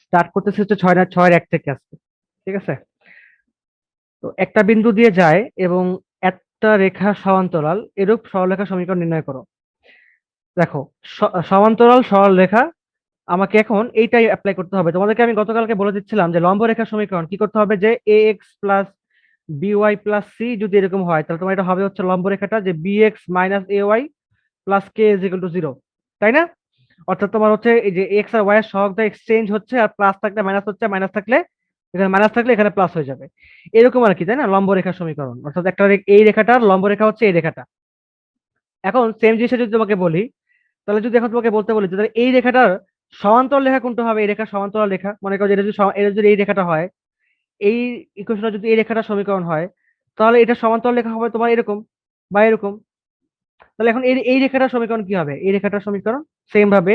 Start করতেছে হচ্ছে 6 থেকে আসছে, ঠিক আছে? তো একটা বিন্দু দিয়ে যায় এবং একটা রেখা সমান্তরাল, এরূপ সরলরেখা সমীকরণ নির্ণয় করো। দেখো, সমান্তরাল সরলরেখা, আমাকে এখন এইটাই অ্যাপ্লাই করতে হবে। তোমাদেরকে আমি গতকালকে বলে দিচ্ছিলাম যে লম্ব রেখা সমীকরণ কি করতে হবে, যে a x plus b y plus c যদি এরকম হয়, তাহলে তোমার এটা হবে হচ্ছে লম্ব রেখাটা যে B X minus A Y plus K is equal to zero, তাই না? অর্থাৎ তোমার হচ্ছে এই যে এক্স আর ওয়াই এর সহগটা এক্সচেঞ্জ হচ্ছে, আর প্লাস থাকলে মাইনাস হচ্ছে, মাইনাস থাকলে এখানে মাইনাস থাকলে এখানে প্লাস হয়ে যাবে, এরকম আর কি, তাই না? লম্ব রেখা সমীকরণ, অর্থাৎ একটা এই রেখাটার লম্ব রেখা হচ্ছে এই রেখাটা। এখন সেম জিনিসটা যদি তোমাকে বলি, তাহলে যদি এখন তোমাকে বলতে বলি যে তাহলে এই রেখাটার সমান্তরাল রেখা কোনটা হবে, এই রেখার সমান্তরাল রেখা, মনে করো যে এটা যদি এই রেখাটা হয়, এই ইকুয়েশনটা যদি এই রেখাটার সমীকরণ হয়, তাহলে এটা সমান্তরাল রেখা হবে তোমার এরকম বা এরকম। তাহলে এখন এই রেখাটার সমীকরণ কি হবে, এই রেখাটার সমীকরণ সেম ভাবে,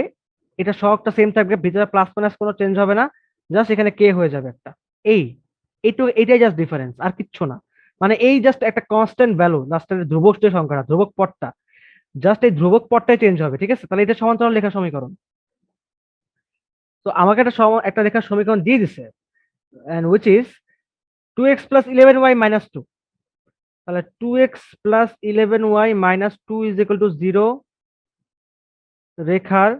এটা সহগটা সেম থাকবে, ভিতরে প্লাস মাইনাস কোনো চেঞ্জ হবে না, জাস্ট এখানে কে হয়ে যাবে একটা। এই এইটাই জাস্ট ডিফারেন্স, আর কিচ্ছু না। মানে এই জাস্ট একটা কনস্ট্যান্ট ভ্যালু, জাস্ট ধ্রুবক যে সংখ্যাটা, ধ্রুবক পদটা, জাস্ট এই ধ্রুবক পদটাই চেঞ্জ হবে, ঠিক আছে? তাহলে এটা সমান্তরাল রেখা সমীকরণ। তো আমাকে একটা রেখার সমীকরণ দিয়ে দিছে, and which is 2x plus 11y minus 2। তাহলে 2x plus 11y minus 2 is equal to 0 রেখার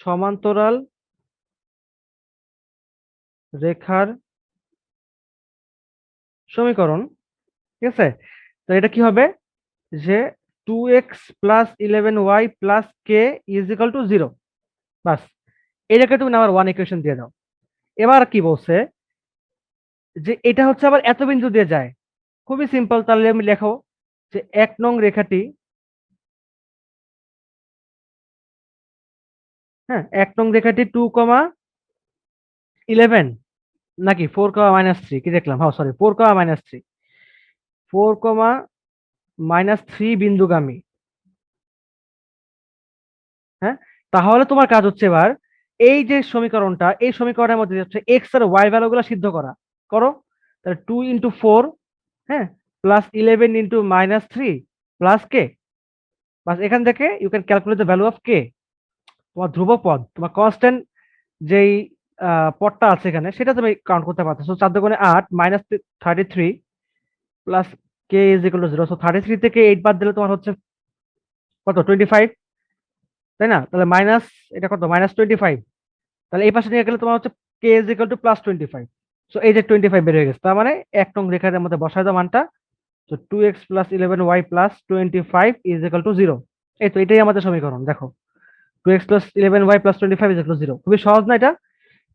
সমান্তরাল রেখার সমীকরণ, ঠিক আছে? তো এটা কি হবে, যে 2x plus 11y plus k is equal to 0। বাস, এই রেখে তুমি নাম্বার 1 ইকুয়েশন দিয়ে দাও। এবার কি বলছে, যে এটা হচ্ছে আবার এত বিন্দু দিয়ে যায়, খুবই সিম্পল। তাহলে আমি লেখো যে 1 নং রেখাটি, হ্যাঁ 1 নং রেখাটি 2,11 নাকি 4,-3 কি দেখলাম, হ্যাঁ সরি 4,-3, 4,-3 বিন্দুগামী। হ্যাঁ, তাহলে তোমার কাজ হচ্ছে এবার এই যে সমীকরণটা, এই সমীকরণের মধ্যে হচ্ছে এক্স আর ওয়াই ভ্যালু গুলো সিদ্ধ করা। করো, তাহলে 2 × 4, হ্যাঁ, প্লাস 11 × -3 প্লাস কে। বাস, এখান থেকে you can calculate the value of k, তোমার ধ্রুবক পদ, তোমার কনস্ট্যান্ট যেই পদটা আছে এখানে, সেটা তুমি কাউন্ট করতে পারছো। 4 × 8 -33 plus K is equal to 0। So 33 থেকে 8 বাদ দিলে তোমার হচ্ছে কত, 25, তাই না? তাহলে মাইনাস, এটা কত, -25। তাহলে এই পাশে নিয়ে গেলে তোমার হচ্ছে কে ইজ ইকুয়াল টু +25। সো এই যে 25 বের হয়ে গেছে, তার মানে 1 নং রেখার মধ্যে বসায় দাও মানটা। তো 2x + 11y + 25 is equal to 0। এই তো এটাই আমাদের সমীকরণ, দেখো 2x + 11y + 25 is equal to 0। খুবই সহজ না এটা?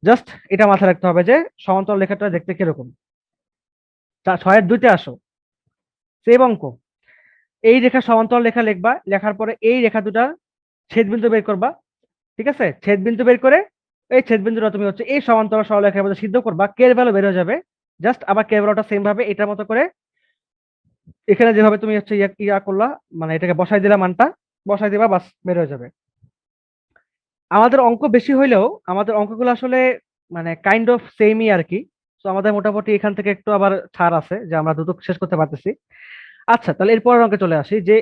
জাস্ট এটা মাথায় রাখতে হবে যে সমান্তরাল রেখাটা দেখতে কিরকম। 6-এর 2-তে আসো, সেম অঙ্ক। এই রেখা সমান্তরাল রেখা লিখবা, লেখার পরে এই রেখা দুটার ছেদবিন্দু বের করবা, ঠিক আছে? ছেদবিন্দু বের করে এই ছেদবিন্দুটা তুমি হচ্ছে এই সমান্তরাল সরলরেখার মধ্যে সিদ্ধ করবা, কে এর ভ্যালু বের হয়ে যাবে। জাস্ট আবার কে এর ভ্যালুটা সেম ভাবে এটার মতো করে এখানে যেভাবে তুমি হচ্ছে ইয়া করলা, মানে এটাকে বসাই দিলা, মানটা বসাই দিবা, বাস বের হয়ে যাবে। আমাদের অঙ্ক বেশি হইলেও আমাদের অঙ্কগুলো আসলে মানে কাইন্ড অফ সেমই আর কি। তো আমাদের মোটামুটি এখান থেকে একটু আবার ছাড় আছে, যে আমরা দ্রুত শেষ করতে পারতেছি। আচ্ছা, তাহলে এরপরের অঙ্কে চলে আসি, যে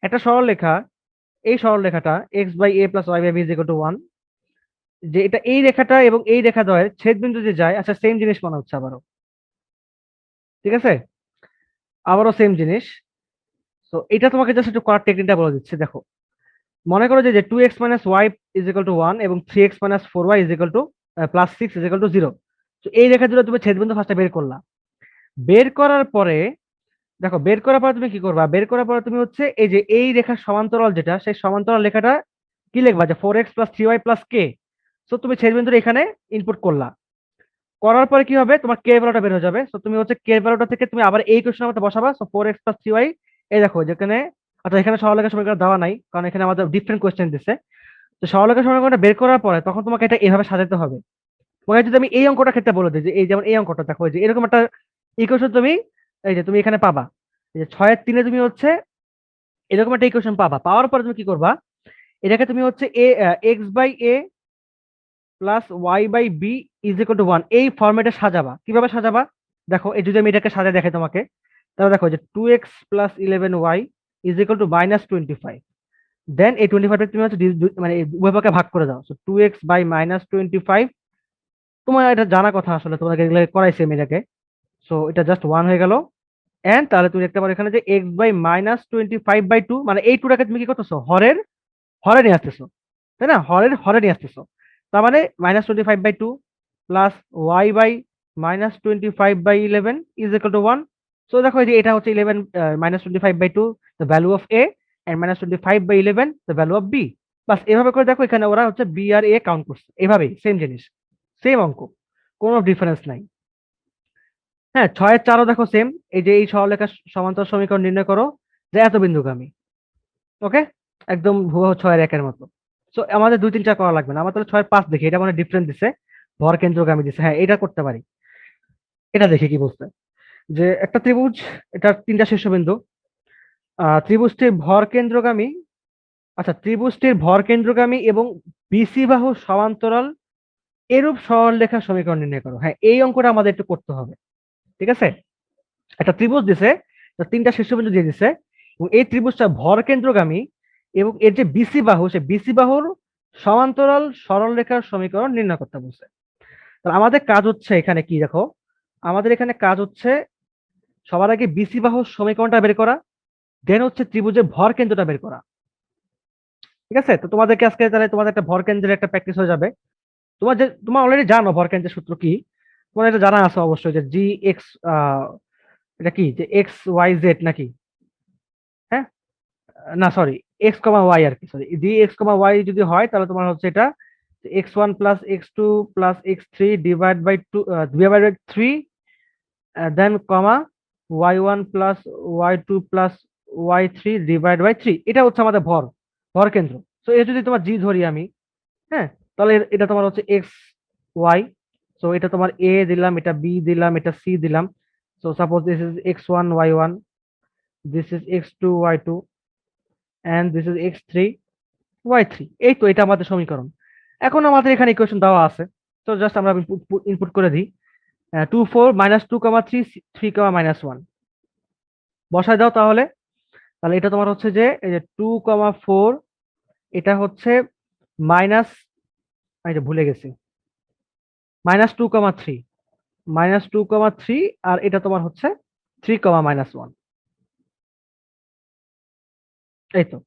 একটা সরলরেখা, এই সরলরেখাটা x/a + y/b = 1, যে এটা এই রেখাটা এবং এই রেখা দ্বয়ের ছেদবিন্দু যে যায়, আচ্ছা সেম জিনিস মনে হচ্ছে আবারও, ঠিক আছে? আবারও সেম জিনিস। তো এটা তোমাকে জাস্ট একটু করার টেকনিকটা বলে দিচ্ছি, দেখো। মনে করো যে 2x - y = 1 এবং 3x - 4y +6 = 0। তো এই রেখা দুটো তুমি ছেদবিন্দু ফার্স্টে বের করলা। বের করার পরে দেখো, বের করার পরে তুমি কি করবা, বের করার পরে তুমি হচ্ছে এই যে এই রেখার সমান্তরাল যেটা, সেই সমান্তরাল রেখাটা কি লিখবা, যে 4x + 3y + k। সো তুমি ছেদবিন্দুটা এখানে ইনপুট করলা, করার পরে কি হবে, তোমার কে ভ্যালুটা বের হয়ে যাবে। সো তুমি হচ্ছে কে ভ্যালুটা থেকে তুমি আবার এই কোশ্চেনের মধ্যে বসাবা। সো 4x + 3y, এই দেখো যেখানে, আচ্ছা এখানে সরলরেখা সমীকরণ দেওয়া নাই, কারণ এখানে আমাদের ডিফারেন্ট কোশ্চেন দিচ্ছে। তো সরলরেখা সমীকরণটা বের করার পরে তখন তোমাকে এটা এভাবে সাজাতে হবে। তোমাকে যদি আমি এই অঙ্কটা ক্ষেত্রে বলে দিই, যে এই যেমন এই অঙ্কটা দেখো, যে এরকম একটা ইকুয়েশন তুমি, এই যে তুমি এখানে পাবা, এই যে 6-এর 3-এ তুমি হচ্ছে এরকম একটা ইকুয়েশন পাবা। পাওয়ার পরে তুমি কি করবা, এটাকে তুমি হচ্ছে x/a + y/b = 1 এই ফরম্যাটে সাজাবা। কিভাবে সাজাবা, দেখো এই যদি আমি এটাকে সাজায় দেখাই তোমাকে, তাহলে দেখো যে 2x + 11y = -25। দেন এই 25 তুমি হচ্ছে মানে উভয় পক্ষে ভাগ করে দাও, সো 2x বাই -25। তোমার এটা জানা কথা, আসলে তোমাকে এগুলো করাইছে আমি এটাকে। সো এটা জাস্ট 1 হয়ে গেল। এন্ড তাহলে তুমি দেখতে পারো এখানে যে x/-25/2, মানে এই টুটাকে তুমি কি করতেছো, হরের হরে নিয়ে আসতেছো, তাই না? হরের হরে নিয়ে আসতেছো। তার মানে -25/2 plus y/-25/11 is equal to 1। So দেখো এই যে এটা হচ্ছে 11 -25/2 the value of a, and -25/11 the value of b। বাস এভাবে করে দেখো এখানে ওরা হচ্ছে বি আর এ কাউন্ট করছে, এভাবেই সেম জিনিস, সেম অঙ্ক, কোনো ডিফারেন্স নাই। হ্যাঁ, 6-4ও দেখো সেম। এই যে এই সরলরেখা সমান্তরাল সমীকরণ নির্ণয় করো যে এত বিন্দুগামী। ওকে, একদম হুবহু 6-1 এর মতো। সো আমাদের 2-3 করা লাগবে না, আমার তাহলে 6-5 দেখি, এটা মানে ডিফারেন্ট দিছে, ভর কেন্দ্রগামী দিছে। হ্যাঁ, এটা করতে পারি। এটা দেখি কি বলছে, যে একটা ত্রিভুজ, এটার 3টা শীর্ষবিন্দু, ত্রিভুজটির ভর কেন্দ্রগামী, আচ্ছা ত্রিভুজটির ভর কেন্দ্রগামী এবং বিসি বাহু সমান্তরাল এরূপ সরলরেখা সমীকরণ নির্ণয় করো। হ্যাঁ, এই অঙ্কটা আমাদের একটু করতে হবে। ঠিক আছে, একটা ত্রিভুজ দিছে, তার 3টা শীর্ষবিন্দু দিয়ে দিছে, এবং এই ত্রিভুজটা ভর কেন্দ্রগামী এবং এর যে বিসি বাহু, সে বিসি বাহুর সমান্তরাল সরলরেখার সমীকরণ নির্ণয় করতে বলছে। তাহলে আমাদের কাজ হচ্ছে এখানে কি দেখো, আমাদের এখানে কাজ হচ্ছে সবার আগে বিসি বাহুর সমীকরণটা বের করা, দেন হচ্ছে ত্রিভুজের ভর কেন্দ্রটা বের করা। ঠিক আছে, তো তোমাদেরকে আজকে তাহলে তোমাদের একটা ভর কেন্দ্রের একটা প্র্যাকটিস হয়ে যাবে। তোমার অলরেডি জানো ভর কেন্দ্রের সূত্র কি, তোমার এটা জানা আছে অবশ্যই, যে জি এক্স, এটা কি, যে এক্স ওয়াই জেড নাকি? হ্যাঁ, না সরি, এক্স কমা ওয়াই আর কি, sorry, D X comma Y যদি হয় তাহলে তোমার হচ্ছে এটা x1 plus x2 plus x3 divide by 3, then comma y1 plus y2 plus y3 divide by 3, এটা হচ্ছে আমাদের ভর, ভর কেন্দ্র। তো এটা যদি তোমার জি ধরি আমি, হ্যাঁ, তাহলে এটা তোমার হচ্ছে এক্স ওয়াই। সো এটা তোমার এ দিলাম, এটা বি দিলাম, এটা সি দিলাম। So suppose this is x1 y1, this is x2 y2, and this is x3 y3। এই তো এটা আমাদের সমীকরণ। এখন আমাদের এখানে ইকুয়েশন দেওয়া আছে, তো জাস্ট আমরা ইনপুট করে দিই, 2 4 -2 3 3 -1 বসায় দাও তাহলে। তাহলে এটা তোমার হচ্ছে যে এই যে 2 4, এটা হচ্ছে মাইনাস, এই যে ভুলে গেছি, -2 3, -2 3, আর এটা তোমার হচ্ছে 3 -1। এই তো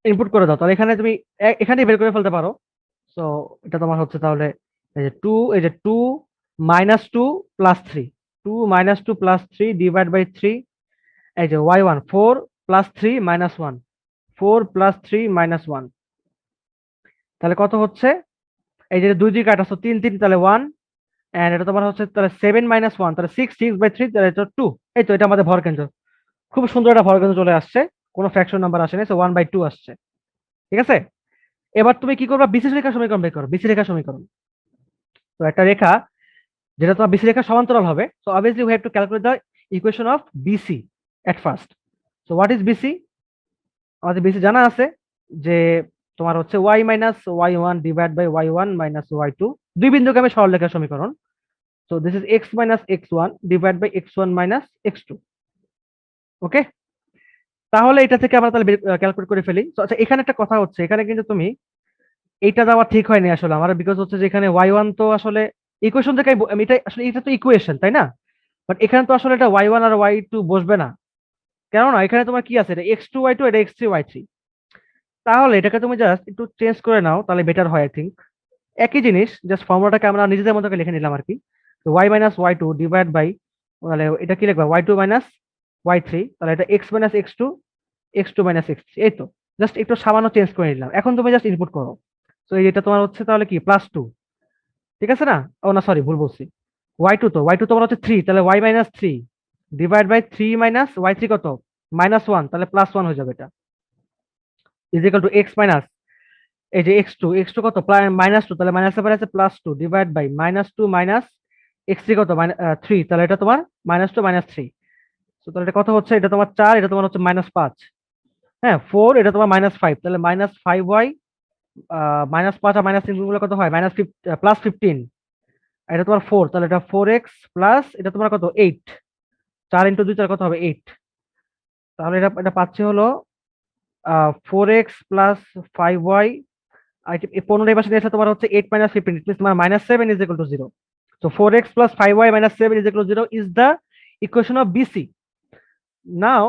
ইনপুট করে দাও, তাহলে এখানে তুমি এখানেই বের করে ফেলতে পারো। সো এটা তোমার হচ্ছে তাহলে এই যে 2 -2 + 3, 2 - 2 + 3 ডিভাইড বাই 3, এই যে y1 4 + 3 - 1, 4 + 3 - 1, তাহলে কত হচ্ছে, এই যে 2 দিয়ে কাটাছো 3 3, তাহলে 1, এন্ড এটা তোমার হচ্ছে তাহলে 7 - 1, তাহলে 6 6/3, তাহলে এটা 2। এই তো এটা আমাদের ভরকেন্দ্র, খুব সুন্দর একটা ভরকেন্দ্র চলে আসছে, কোনো ফ্র্যাকশন নাম্বার আসেনি, সো 1/2 আসছে। ঠিক আছে, এবার তুমি কি করবা, বিসি রেখা সমীকরণ বের করো, বিসি রেখা সমীকরণ। তো একটা রেখা যেটা তোমার বিসি রেখা সমান্তরাল হবে, so obviously we have to calculate the equation of BC at first. So what is BC? আমাদের বিসি জানা আছে যে তোমার হচ্ছে y - y1 divide by y1 - y2, দুই বিন্দুগামী সরলরেখার সমীকরণ। So this is x - x1 divide by x1 - x2। Okay, তাহলে এটা থেকে আমরা তাহলে ক্যালকুলেট করে ফেলি। তো আচ্ছা, এখানে একটা কথা হচ্ছে, এখানে কিন্তু তুমি এইটা দেওয়া ঠিক হয়নি আসলে আমার, বিকজ হচ্ছে যে এখানে y1 তো আসলে ইকুয়েশন থেকে এটা আসলে এটা তো ইকুয়েশন, তাই না? বাট এখানে তো আসলে এটা y1 আর y2 বসবে না, কেননা এখানে তোমার কি আছে, এটা x2 y2, এটা x3 y3। তাহলে এটাকে তুমি জাস্ট একটু চেঞ্জ করে নাও, তাহলে বেটার হয় আই থিঙ্ক। একই জিনিস, জাস্ট ফর্মুলাটাকে আমরা নিজেদের মতো করে লিখে নিলাম আর কি। তো y - y2 ডিভাইড বাই, তাহলে এটা কি লিখবা, y2 - y3, তাহলে এটা x - x2, x2 - x3। এই তো জাস্ট একটু সামান্য চেঞ্জ করে নিলাম, এখন তুমি জাস্ট ইনপুট করো। তো এটা তোমার হচ্ছে তাহলে কি +2, ঠিক আছে না? ও না সরি, ভুল বলছি, y2, তো y2 তোমার হচ্ছে 3, তাহলে y - 3 divide by 3 minus y3 কত, -1, তাহলে +1 হয়ে যাবে এটা, is equal two x minus, এই যে x2 কত, -2, তাহলে মাইনাসের পরে আছে +2 ডিভাইড বাই -2 মাইনাস x3 কত, 3, তাহলে এটা তোমার -2 - 3। তো তাহলে এটা কত হচ্ছে, এটা তোমার 4, এটা তোমার হচ্ছে -5, হ্যাঁ 4, এটা তোমার -5, তাহলে -5y, -5 আর -3 গুলো কত হয়, +15, এটা তোমার 4, তাহলে এটা 4x প্লাস এটা তোমার কত 8, 4 × 2 তাহলে কত হবে 8। তাহলে এটা এটা পাচ্ছে হলো 4x প্লাস 5y, 15 এই পাশে নিয়ে আসলে তোমার হচ্ছে 8 মাইনাস 15, ইট মিনস তোমার -7 is equal to 0। So 4x plus 5y minus 7 is equal to 0 is the equation of BC. Now,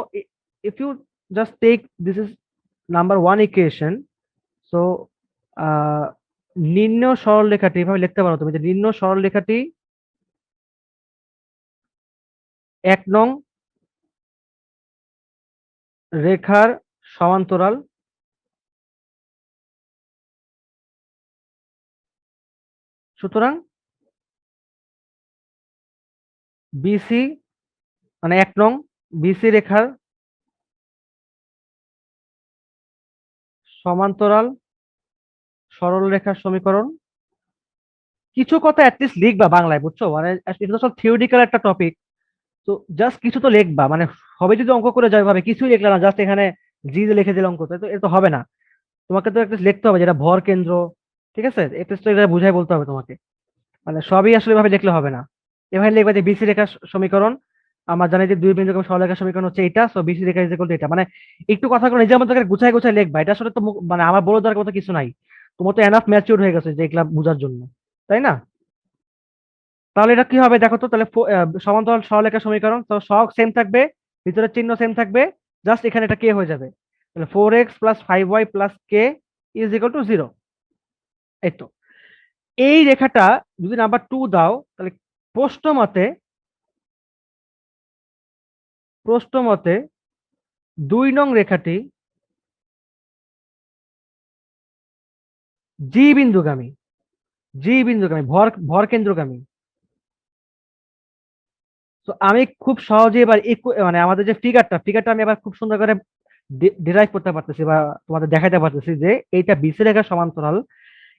if you just take this is number one equation, so নিম্ন সরলরেখাটি এভাবে লিখতে পারো তুমি যে নিম্ন সরলরেখাটি 1 নং রেখার সমান্তরাল, সুতরাং বিসি মানে 1 নং বিসি রেখার সমান্তরাল সরলরেখার সমীকরণ। কিছু কথা অ্যাটলিস্ট লিখবা বাংলায়, বুঝছো? মানে এটা তো সব থিওরিটিক্যাল একটা টপিক, তো জাস্ট কিছু তো লিখবা। মানে হবে যদি অঙ্ক করে যায় ভাবে কিছুই লিখলে না, জাস্ট এখানে জি দিয়ে লিখে দিলে অঙ্ক, তো এটা তো হবে না। তোমাকে তো একটা লিখতে হবে যেটা ভর কেন্দ্র, ঠিক আছে? এটা তো এটা বুঝাই বলতে হবে তোমাকে। মানে সবই আসলে ভাবে লিখলে হবে না। এভাবে লিখবা যে বিসি রেখার সমীকরণ, আমরা জানি যে দুই বিন্দু সরলরেখার সমীকরণ হচ্ছে এটা, সো বিসি রেখা ইজ ইকুয়াল টু এটা। মানে একটু কথাগুলো নিজের মধ্যে করে গুছাই গুছাই লিখবা। এটা আসলে তো মানে আমার বলে দেওয়ার কথা কিছু নাই, তোমার তো এনাফ ম্যাচিউর হয়ে গেছে যে এগুলা বোঝার জন্য, তাই না? তাহলে এটা কি হবে দেখো তো, তাহলে সমান্তরাল সরলরেখার সমীকরণ, তো সহগ সেম থাকবে, ভিতরের চিহ্ন সেম থাকবে, জাস্ট এখানে এটা কে হয়ে যাবে। তাহলে 4x plus 5y plus K is equal to 0। এই তো, এই রেখাটা যদি নাম্বার 2 দাও, তাহলে প্রশ্ন মতে 2 নং রেখাটি জি বিন্দুগামী, ভর ভর কেন্দ্রগামী। তো আমি খুব সহজে এবার মানে আমাদের যে ফিগারটা আমি এবার খুব সুন্দর করে ডিরাইভ করতে পারতেছি বা তোমাদের দেখাতে পারতেছি যে এইটা বিসি রেখার সমান্তরাল,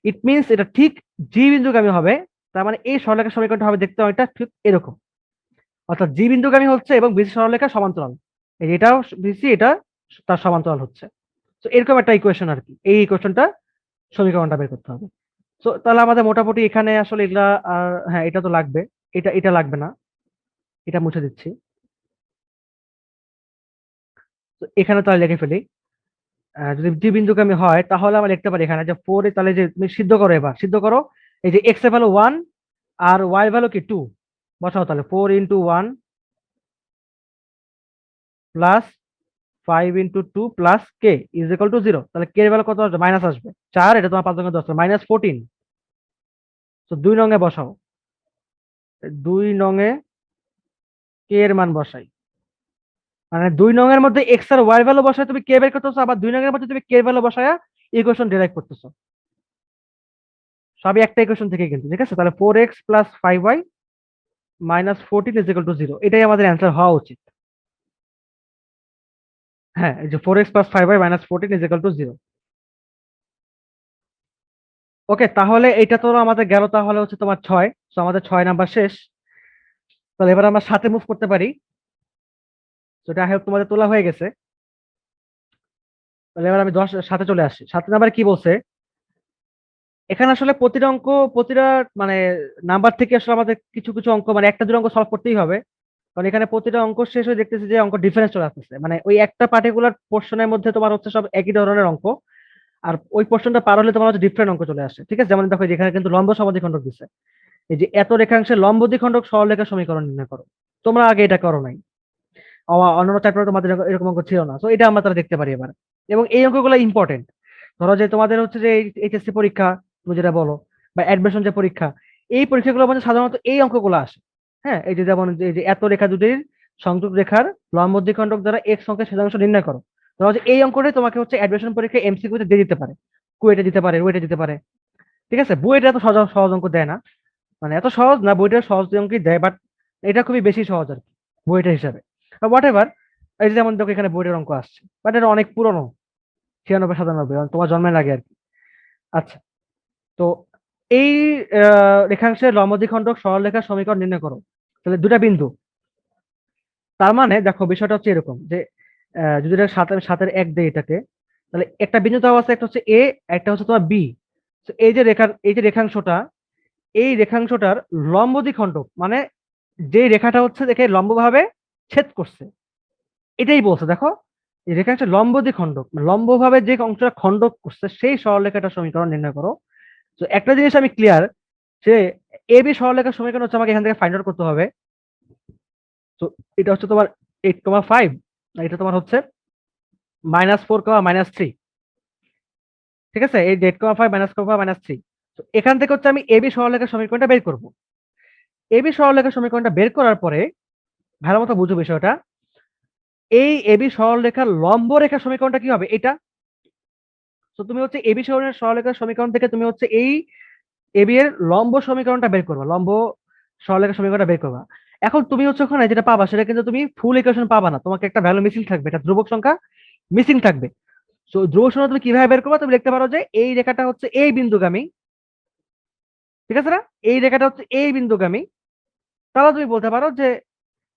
ইট মিনস এটা ঠিক জি বিন্দুগামী হবে। তার মানে এই সরলরেখার সমীকরণটা হবে দেখতে এটা ঠিক এরকম, অর্থাৎ জি বিন্দুগামী হচ্ছে এবং বিসি সরলরেখা সমান্তরাল, এই যে এটাও বিসি, এটা তার সমান্তরাল হচ্ছে। তো এরকম একটা ইকুয়েশন আর কি, এই ইকুয়েশনটা সমীকরণটা বের করতে হবে। তো তাহলে আমাদের মোটামুটি এখানে আসলে এগুলা আর হ্যাঁ এটা তো লাগবে, এটা এটা লাগবে না, এটা মুছে দিচ্ছি। তো এখানে তাহলে লিখে ফেলি, যদি জি বিন্দুগামী হয় তাহলে আমরা লিখতে পারি এখানে যে 4, তাহলে যে তুমি সিদ্ধ করো, এবার সিদ্ধ করো। এই যে এক্স এর ভ্যালু 1 আর ওয়াই ভ্যালু কি 2 বসাও, তাহলে 4 into 1 plus 5 into 2 plus K is equal to 0। তাহলে কে এর ভ্যালু কত আসবে? মাইনাস আসবে 4, এটা তোমার 5 10 -14। তো 2 নং এ বসাও, 2 নং এ কে এর মান বসাই, মানে 2 নং এর মধ্যে এক্স আর ওয়াই ভ্যালু বসায় তুমি কে বের করতেছো, আবার 2 নং এর মধ্যে তুমি কে এর ভ্যালু বসায়া ইকুয়েশন ডিরাইভ করতেছো, সবই একটা ইকুয়েশন থেকে কিন্তু, ঠিক আছে? তাহলে 4x plus 5y minus 14 is equal to 0, এটাই আমাদের অ্যান্সার হওয়া উচিত। হ্যাঁ, এই যে 4x plus 5y minus 14 is equal to 0। ওকে, তাহলে এটা তো আমাদের গেল, তাহলে হচ্ছে তোমার 6, তো আমাদের 6 নাম্বার শেষ। তাহলে এবার আমরা 7-এ মুভ করতে পারি। তো এটা হেল্প তোমাদের তোলা হয়ে গেছে। তাহলে এবার আমি 7-এ চলে আসি। 7 নাম্বার কি বলছে, এখানে আসলে প্রতিটা অঙ্ক, প্রতিটা মানে নাম্বার থেকে আসলে আমাদের কিছু কিছু অঙ্ক, মানে একটা দুটো অঙ্ক সলভ করতেই হবে, কারণ এখানে প্রতিটা অঙ্ক শেষ হয়ে দেখতেছি যে অঙ্ক ডিফারেন্স চলে আসতেছে। মানে ওই একটা পার্টিকুলার পোর্শনের মধ্যে তোমার হচ্ছে সব একই ধরনের অঙ্ক, আর ওই পোর্শনটা পার হলে তোমার হচ্ছে ডিফারেন্ট অঙ্ক চলে আসে, ঠিক আছে? যেমন দেখো যেখানে কিন্তু লম্ব সমদ্বিখণ্ডক দিচ্ছে, এই যে এত রেখাংশের লম্ব দ্বিখণ্ডক সরলরেখার সমীকরণ নির্ণয় করো। তোমরা আগে এটা করো নাই, অন্যান্য চ্যাপ্টারে তোমাদের এরকম অঙ্ক ছিল না, তো এটা আমরা তারা দেখতে পারি এবার। এবং এই অঙ্কগুলো ইম্পর্টেন্ট। ধরো যে তোমাদের হচ্ছে যে এইচএসসি পরীক্ষা তুমি যেটা বলো, বা অ্যাডমিশন যে পরীক্ষা, এই পরীক্ষাগুলোর মধ্যে সাধারণত এই অঙ্কগুলো আসে। হ্যাঁ, এই যে যেমন যে এত রেখা দুটির সংযোগ রেখার লম্ব দ্বিখণ্ডক দ্বারা এক সংখ্যার ছেদাংশ নির্ণয় করো। ধরো যে এই অঙ্কটাই তোমাকে হচ্ছে অ্যাডমিশন পরীক্ষায় এমসিকিউ তে দিয়ে দিতে পারে, কুয়েটে দিতে পারে, রুয়েটে দিতে পারে, ঠিক আছে? বইটা এত সহজ সহজ অঙ্ক দেয় না, মানে এত সহজ না, বইটা সহজ অঙ্কই দেয়, বাট এটা খুবই বেশি সহজ আর কি বইটা হিসাবে। হোয়াট এভার, এই যে যেমন দেখো এখানে বইটার অঙ্ক আসছে, বাট এটা অনেক পুরনো, 96 97, তোমার জন্মের আগে আর কি। আচ্ছা, তো এই রেখাংশের লম্ব দ্বিখণ্ডক সরলরেখার সমীকরণ নির্ণয় করো। তাহলে দুটা বিন্দু, তার মানে দেখো বিষয়টা হচ্ছে এরকম যে যদি এটা 7-7-এর 1 দেয় এটাকে, তাহলে একটা বিন্দু দেওয়া আছে, একটা হচ্ছে এ, একটা হচ্ছে তোমার বি। এই যে এই যে রেখাংশটা, এই রেখাংশটার লম্ব দ্বিখণ্ডক মানে যে রেখাটা হচ্ছে দেখে লম্বভাবে ছেদ করছে, এটাই বলছে দেখো। এই রেখাংশের লম্ব দ্বিখণ্ডক মানে লম্বভাবে যে অংশটা খণ্ডক করছে সেই সরলরেখাটার সমীকরণ নির্ণয় করো। তো একটা জিনিস আমি ক্লিয়ার যে এ বি সরলরেখার সমীকরণ হচ্ছে আমাকে এখান থেকে ফাইন্ড আউট করতে হবে। তো এটা হচ্ছে তোমার 8,5, এটা তোমার হচ্ছে -4, ঠিক আছে, এই 8,5 -4, তো এখান থেকে হচ্ছে আমি এবি সরলরেখার সমীকরণটা বের করব। এবি সরলরেখার সমীকরণটা বের করার পরে ভালো মতো বুঝো বিষয়টা, এই এবি সরলরেখার লম্ব রেখার সমীকরণটা কি হবে এটা। তো তুমি হচ্ছে এবি সরলরেখার সমীকরণ থেকে তুমি হচ্ছে এই এবি এর লম্ব সমীকরণটা বের করবা, লম্ব সরলরেখার সমীকরণটা বের করবা। এখন তুমি হচ্ছে ওখানে যেটা পাবা সেটা কিন্তু তুমি ফুল ইকুয়েশন পাবা না, তোমাকে একটা ভ্যালু মিসিং থাকবে, এটা ধ্রুবক সংখ্যা মিসিং থাকবে। তো ধ্রুবক সংখ্যা তুমি কিভাবে বের করবা, তুমি লিখতে পারো যে এই রেখাটা হচ্ছে এই বিন্দুগামী, ঠিক আছে না, এই রেখাটা হচ্ছে এই বিন্দুগামী। তাহলে তুমি বলতে পারো যে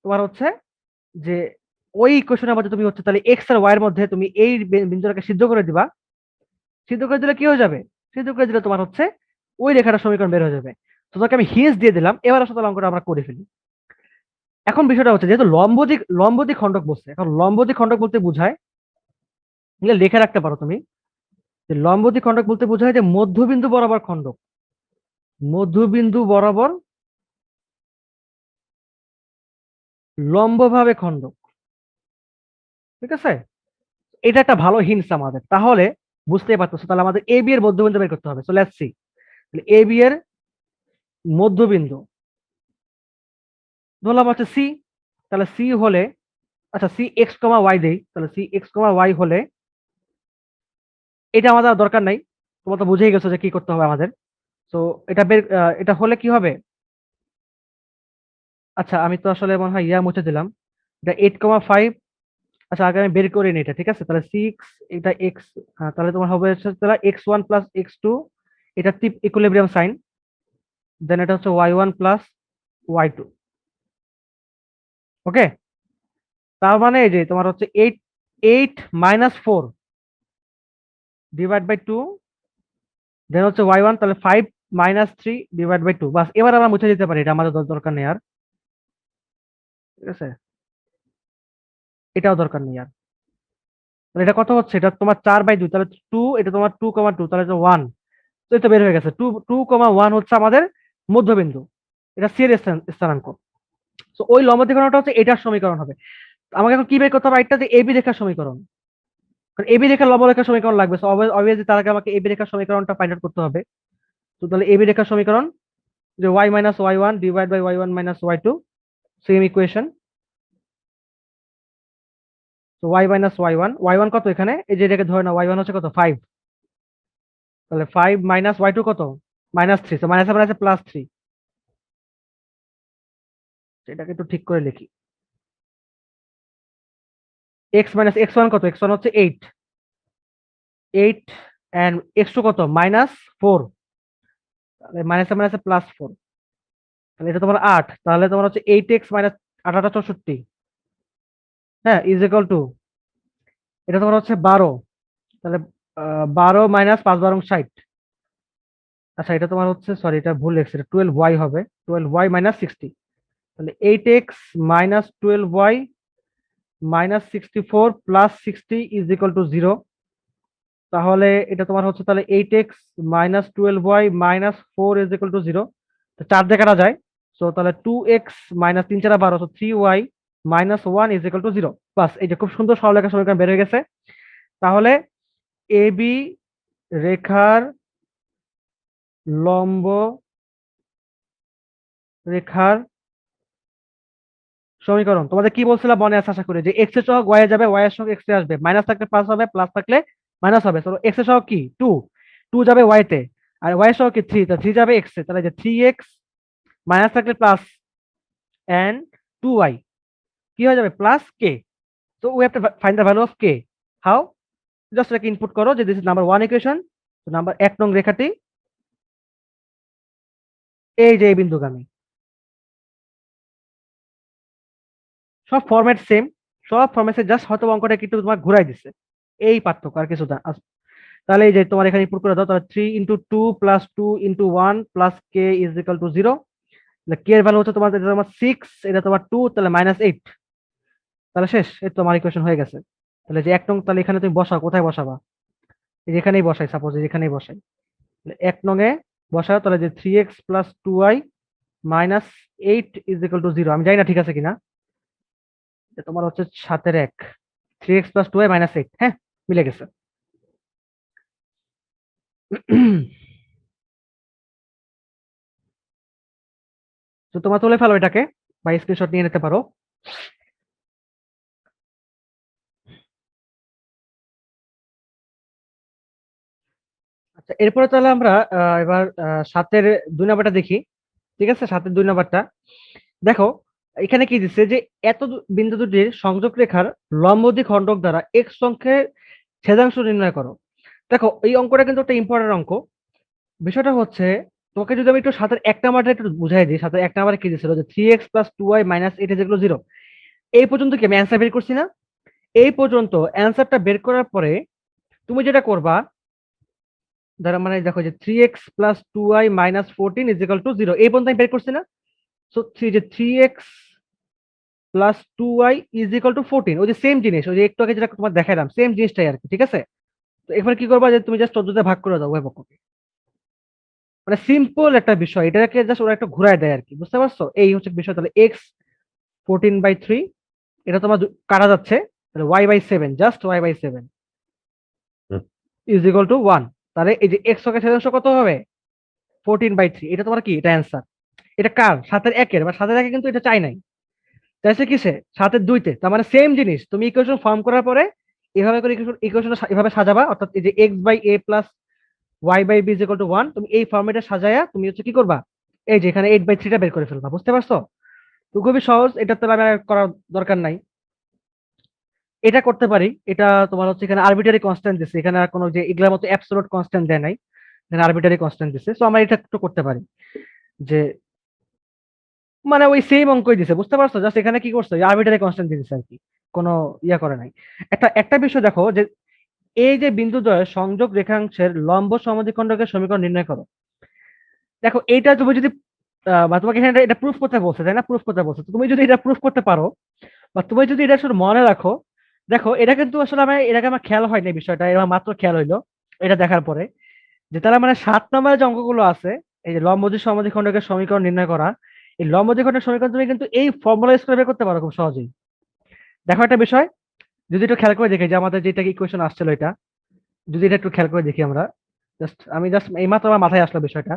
তোমার হচ্ছে যে ওই ইকুয়েশনের মধ্যে তুমি হচ্ছে তাহলে এক্স আর ওয়াই এর মধ্যে তুমি এই বিন্দুটাকে সিদ্ধ করে দিবা। সিদ্ধ করে দিলে কি হয়ে যাবে, সিদ্ধ করে দিলে তোমার হচ্ছে ওই রেখাটার সমীকরণ বের হয়ে যাবে। তো তোমাকে আমি হিন্স দিয়ে দিলাম, এবার আসলে অঙ্কটা আমরা করে ফেলি। এখন বিষয়টা হচ্ছে যেহেতু লম্বদিক খণ্ডক বলছে, এখন লম্বদিক খণ্ডক বলতে বোঝায়, এগুলো লিখে রাখতে পারো তুমি, যে লম্বদিক খণ্ডক বলতে বোঝায় যে মধ্যবিন্দু বরাবর খণ্ডক, মধ্যবিন্দু বরাবর লম্বভাবে খণ্ডক, ঠিক আছে। এটা একটা ভালো হিন্টস আমাদের, তাহলে বুঝতেই পারতেছো তাহলে আমাদের এ বি এর মধ্যবিন্দু বের করতে হবে। So let's see, A B এর মধ্যবিন্দু ধরলাম হচ্ছে সি, তাহলে সি হলে, আচ্ছা সি এক্স কমা ওয়াই দেই, তাহলে সি এক্স কমা ওয়াই হলে, এটা আমাদের আর দরকার নাই, তোমরা তো বুঝেই গেছো যে কি করতে হবে আমাদের। তো এটা বের এটা হলে কি হবে, আচ্ছা আমি তো আসলে মনে হয় ইয়া মুছে দিলাম, এটা 8,5, আচ্ছা আগে আমি বের করে নিই এটা, ঠিক আছে। তাহলে সিক্স, এটা এক্স, হ্যাঁ তাহলে তোমার হবে হচ্ছে তাহলে x1 প্লাস x2, এটা ইকুইলিব্রিয়াম সাইন, দেন এটা হচ্ছে y1 প্লাস y2। ওকে, তার মানে এই যে তোমার হচ্ছে 8 - 4 ডিভাইড বাই 2, দেন হচ্ছে y1, তাহলে 5 - 3 ডিভাইড বাই 2। বাস এবার আমরা মুছে দিতে পারি, এটা আমাদের দরকার নেই আর, ঠিক আছে, এটাও দরকার নেই আর। তাহলে এটা কত হচ্ছে, এটা তোমার 4/2, তাহলে 2, এটা তোমার 2,2, তাহলে 1। তো এটা বের হয়ে গেছে, 2,1 হচ্ছে আমাদের মধ্যবিন্দু, এটা সি এর স্থানাঙ্ক। তো ওই লম্ব দ্বিখণ্ডকটা হচ্ছে এটার সমীকরণ হবে। আমাকে এখন কি বের করতে হবে, একটা যে এবি রেখার সমীকরণ, কারণ এবি রেখার লম্ব রেখার সমীকরণ লাগবে, সো অবভিয়াসলি তার আগে আমাকে এবি রেখার সমীকরণটা ফাইন্ড আউট করতে হবে। তো তাহলে এবি রেখার সমীকরণ যে y minus y1 divide by y1 minus y2, same equation. তো y মাইনাস y1 কত এখানে, এই যে এটাকে ধরে না y1 হচ্ছে কত 5, তাহলে 5 মাইনাস y2 কত -3, তো মাইনাস মাইনাসে +3, এটাকে একটু ঠিক করে লিখি। x মাইনাস x1 কত, x1 হচ্ছে 8, 8 এন্ড x2 কত -4, তাহলে মাইনাসে মাইনাসে +4, তাহলে এটা তোমার 8, তাহলে তোমার হচ্ছে 8x মাইনাস 8 64, হ্যাঁ ইজ ইকুয়াল টু, এটা তোমার হচ্ছে 12, তাহলে 12 মাইনাস 5 × 12 = 60। আচ্ছা এটা তোমার হচ্ছে সরি এটা ভুল লিখছি, এটা 12y হবে, 12y মাইনাস 60, তাহলে 8x minus 12y minus 64 plus 60 is equal to 0। তাহলে এটা তোমার হচ্ছে তাহলে 8x minus 12y minus 4 is equal to 0, তো 4 দিয়ে কাটা যায়। সো তাহলে 2x মাইনাস 3 4 12, তো 3y minus 1 is equal to 0। বাস এই যে খুব সুন্দর সরলরেখা সমীকরণ বের হয়ে গেছে। তাহলে এবি রেখার লম্ব রেখার সমীকরণ তোমাদের কি বলছিলাম মনে আছে আশা করি, যে এক্স এর সহগ ওয়াই এ যাবে, ওয়াই এর সহগ এক্স এ আসবে, মাইনাস থাকলে প্লাস হবে, প্লাস থাকলে মাইনাস হবে। তো এক্স এর সহগ কি 2, 2 যাবে ওয়াই তে, আর ওয়াই এর সহগ কি 3, তা 3 যাবে এক্স এ, তাহলে যে 3x মাইনাস থাকলে প্লাস এন্ড 2y কি হয়ে যাবে প্লাস কে। তো we have to find the value of K. How, just এটাকে ইনপুট করো যে দিস ইজ নাম্বার 1 ইকুয়েশন, তো নাম্বার 1 নং রেখাটি এই যে এই বিন্দুগামী, সব ফরম্যাট সেম, সব ফরম্যাটে জাস্ট হয়তো অঙ্কটা একটু তোমার ঘুরাই দিচ্ছে, এই পার্থক্য আর কিছু না। তাহলে এই যে তোমার এখানে ইনপুট করে দাও, তাহলে 3 × 2 plus 2 × 1 plus K is equal two 0, কে এর ভ্যালু হচ্ছে তোমার, এটা তোমার 6, এটা তোমার 2, তাহলে -8, তাহলে শেষ, এই তোমার ইকুয়েশন হয়ে গেছে। তাহলে যে 1 নং, তাহলে এখানে তুমি বসাও, কোথায় বসাবা? এই যে এখানেই বসাই, সাপোজ এখানেই বসাই। 1 নং এ বসাও, তাহলে যে 3x plus 2y minus 8 is equal to 0। আমি জানি না ঠিক আছে কিনা। তোমার হচ্ছে 7-এর 1, 3x প্লাস 2y মাইনাস 8। হ্যাঁ, মিলে গেছে। তো তোমরা তুলে ফেলো এটাকে বা স্ক্রিনশট নিয়ে নিতে পারো। আচ্ছা, এরপরে তাহলে আমরা এবার 7-এর 2 নাম্বারটা দেখি। ঠিক আছে, 7-এর 2 নাম্বারটা দেখো। এখানে কি দিচ্ছে যে এত বিন্দু দুটির সংযোগ রেখার লম্ব দ্বিখণ্ডক দ্বারা এক্স অঙ্কের ছেদাংশ নির্ণয় করো। দেখো, এই অঙ্কটা কিন্তু একটা ইম্পর্টেন্ট অঙ্ক। বিষয়টা হচ্ছে, তোমাকে যদি আমি একটু 7-এর 1 নাম্বারটা একটু বুঝাই দিই। 7-এর 1 নাম্বারে কি দিচ্ছিল যে 3x plus 2y minus 8 is equal to 0। এই পর্যন্ত কি আমি অ্যান্সার বের করছি না? এই পর্যন্ত অ্যান্সারটা বের করার পরে তুমি যেটা করবা, ধরো মানে দেখো যে 3x plus 2y minus 14 is equal to 0, এই পর্যন্ত আমি বের করছি না? So 3x plus 2y is equal two 14, ওই যে সেম জিনিস, ওই যে একটু আগে যেটা তোমার দেখাইলাম, সেম জিনিসটাই আর কি। ঠিক আছে, তো এখানে কি করবা যে তুমি জাস্ট 14 ভাগ করে দাও উভয় পক্ষকে। মানে সিম্পল একটা বিষয়, এটাকে জাস্ট ওরা একটু ঘুরায় দেয় আর কি, বুঝতে পারছো? এই হচ্ছে বিষয়। তাহলে এক্স 14/3, এটা তোমার কাটা যাচ্ছে, তাহলে y/7, just y/7 is equal to 1। তাহলে এই যে এক্স অক্ষের ছেদাংশ কত হবে? 14/3। এটা তোমার কি, এটা অ্যান্সার। এটা কার? 7-এর 1-এর, বা 7-এর 1-এ কিন্তু এটা চাই নাই, চাইছে কিসে? 7-এর 2-তে। তার মানে সেম জিনিস, তুমি ইকুয়েশন ফর্ম করার পরে এভাবে করে ইকুয়েশন এভাবে সাজাবা, অর্থাৎ এই যে x/a plus y/b is equal to 1, তুমি এই ফর্মেটে সাজায়া তুমি হচ্ছে কি করবা, এই যে এখানে 8/3টা বের করে ফেলবা। বুঝতে পারছো? তো খুবই সহজ, এটা তো আমার আর করার দরকার নাই। এটা করতে পারি। এটা তোমার হচ্ছে এখানে আরবিটারি কনস্ট্যান্ট দিছে, এখানে আর কোনো যে এগুলোর মতো অ্যাবসলিউট কনস্ট্যান্ট দেয় নাই, এখানে আরবিটারি কনস্ট্যান্ট দিছে। সো আমরা এটা একটু করতে পারি যে মানে ওই সেম অঙ্কই দিছে, বুঝতে পারছো? জাস্ট এখানে কি করছে, আরবিটারি কনস্ট্যান্ট দিছে আর কি, কোনো ইয়া করে নাই। একটা একটা বিষয় দেখো যে এই যে বিন্দুদ্বয় সংযোগ রেখাংশের লম্ব সমদ্বিখণ্ডকের সমীকরণ নির্ণয় করো। দেখো, এইটা তুমি যদি বা তোমাকে এখানে এটা প্রুফ করতে বলছে, তাই না? প্রুফ করতে বলছে, তো তুমি যদি এটা প্রুফ করতে পারো বা তুমি যদি এটা শুধু মনে রাখো। দেখো, এটা কিন্তু আসলে আমার এর আগে আমার খেয়াল হয়নি এই বিষয়টা, এবার মাত্র খেয়াল হইলো এটা দেখার পরে, যে তারা মানে 7 নম্বরে যে অঙ্কগুলো আছে, এই যে লম্ব সমদ্বিখণ্ডকের সমীকরণ নির্ণয় করা, এই লম্ব দ্বিখণ্ডকের সমীকরণ তুমি কিন্তু এই ফর্মুলা ইউজ করে বের করতে পারো খুব সহজেই। দেখো একটা বিষয়, যদি একটু খেয়াল করে দেখি যে আমাদের যেটা ইকুয়েশন আসছিল এটা, যদি এটা একটু খেয়াল করে দেখি আমরা, জাস্ট এইমাত্র আমার মাথায় আসলো বিষয়টা।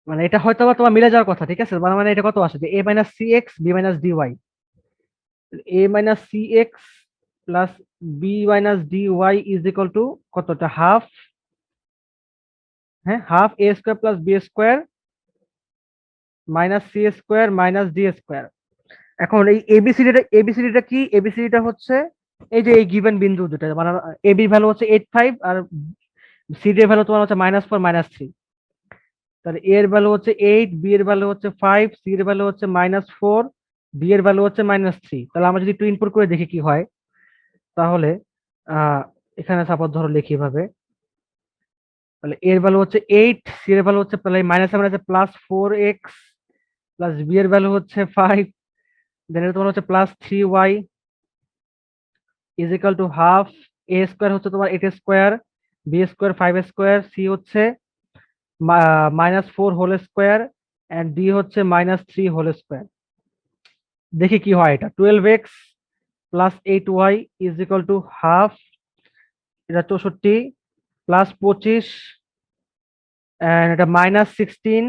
মানে এটা হয়তো বা তোমার মিলে যাওয়ার কথা। ঠিক আছে, মানে মানে এটা কত আসে যে a minus c x b minus d y, a minus c x plus b minus d y is equal to কতটা, হাফ। হ্যাঁ, হাফ এ square plus b square minus c square minus d square. এখন এই এবিসিডিটা কি? এবিসিডিটা হচ্ছে এই যে এই given বিন্দু দুটো, মানে এ বি ভ্যালু হচ্ছে 8, 5, আর সি ডি এর ভ্যালু তোমার হচ্ছে -4 -3। তাহলে এ এর ভ্যালু হচ্ছে 8, বি এর ভ্যালু হচ্ছে 5, সি এর ভ্যালু হচ্ছে -4, ডি এর ভ্যালু হচ্ছে -3। তাহলে আমরা যদি একটু ইনপুট করে দেখি কি হয়, তাহলে আহ এখানে সাপোজ ধরো লিখি ভাবে, তাহলে এর ভ্যালু হচ্ছে 8, সি এর ভ্যালু হচ্ছে +4x, প্লাস বি এর ভ্যালু হচ্ছে 5, দেন এটা তোমার হচ্ছে +3y is equal to half. A square হচ্ছে তোমার 8 square, B square 5 square, C হচ্ছে -4 হোল স্কোয়ার, এন্ড ডি হচ্ছে -3 হোল স্কোয়ার। দেখি কি হয়। এটা 12x plus 8y is equal to half, এটা 64 প্লাস 25, এন্ড এটা -16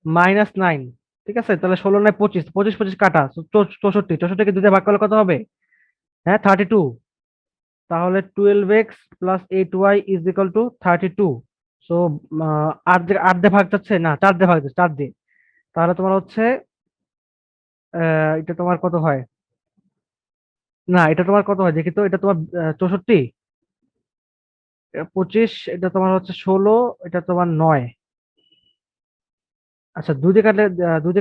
-9। ঠিক আছে, তাহলে 16 9 25, 25 25 কাটা, 64, 64কে 2 দিয়ে ভাগ করলে কত হবে? হ্যাঁ, 32। তাহলে 12x plus 8y is equal two 32। So 8 দিয়ে ভাগ যাচ্ছে না, 4 দিয়ে ভাগ যাচ্ছে, 4 দিয়ে। তাহলে তোমার হচ্ছে এটা তোমার কত হয়? না, এটা তোমার কত হয় দেখি তো, এটা তোমার 64, 25, এটা তোমার হচ্ছে 16, এটা তোমার 9। আচ্ছা, 2 দিয়ে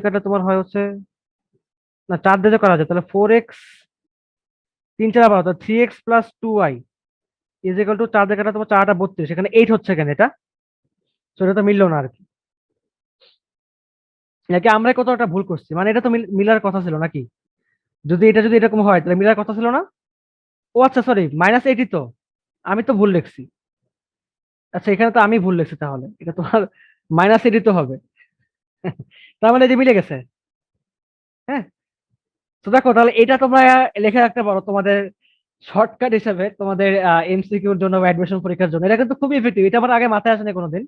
কাটলে তোমার হয় হচ্ছে, না 4 দিয়ে করা যায়, তাহলে 4x, 3 4 12, 3x plus 2y is equal two 4 দিয়ে কাটলে তোমার 4 32, এখানে 8 হচ্ছে কেন এটা? তো এটা তো মিললো না আর কি। নাকি আমরা কত একটা ভুল করছি, মানে এটা তো মিলার কথা ছিল নাকি? যদি এরকম হয় তাহলে মিলার কথা ছিল না। ও আচ্ছা সরি, -80 তো, আমি তো ভুল লিখছি। আচ্ছা এখানে তো আমি ভুল লিখছি, তাহলে এটা তোমার -80 তো হবে। তার মানে এই যে মিলে গেছে। হ্যাঁ, তো দেখো তাহলে এটা তোমরা লিখে রাখতে পারো তোমাদের শর্টকাট হিসেবে, তোমাদের এমসিকিউর জন্য বা অ্যাডমিশন পরীক্ষার জন্য। এটা কিন্তু খুবই ইফেক্টিভ, এটা আমার আগে মাথায় আসেনি কোনোদিন,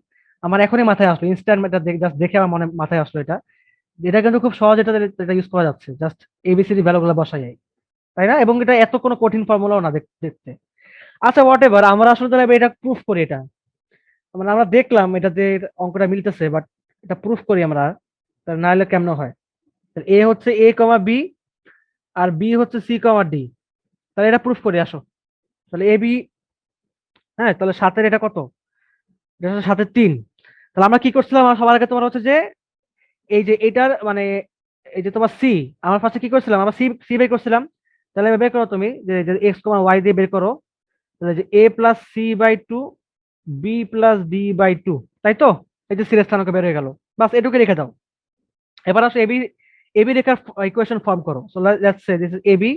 আমার এখনই মাথায় আসলো ইনস্ট্যান্ট, এটা জাস্ট দেখে আমার মনে মাথায় আসলো এটা। এটা কিন্তু খুব সহজ, এটা ইউজ করা যাচ্ছে, জাস্ট এবিসিডি ভ্যালুগুলো বসাই, তাই না? এবং এটা এত কোনো কঠিন ফর্মুলাও না দেখতে। আচ্ছা হোয়াট এভার, আমরা আসলে তাহলে এটা প্রুফ করি, এটা মানে আমরা দেখলাম এটাতে অঙ্কটা মিলতেছে, বাট এটা প্রুফ করি আমরা, তাহলে না হলে কেমন হয়? এ হচ্ছে এ কমা বি, আর বি হচ্ছে সি কমা ডি, তাহলে এটা প্রুফ করি আসো। তাহলে এ বি, হ্যাঁ তাহলে সাতের এটা কত? এটা হচ্ছে 7-3। তাহলে আমরা কি করছিলাম, আমার সবার আগে তোমার হচ্ছে যে এই যে এটার মানে এই যে তোমার সি, আমার ফার্স্টে কি করছিলাম, আমরা সি সি বের করছিলাম। তাহলে এবার বের করো তুমি যে এক্স কমা ওয়াই দিয়ে বের করো। তাহলে যে a plus c by two, b plus d by two, তাই তো? এই যে সিরিজ স্থানাঙ্ক বের হয়ে গেল, বাস এটুকু রেখে দাও। এবার আসো এবি, এবি রেখার ইকুয়েশন ফর্ম করো। So let's say this is AB.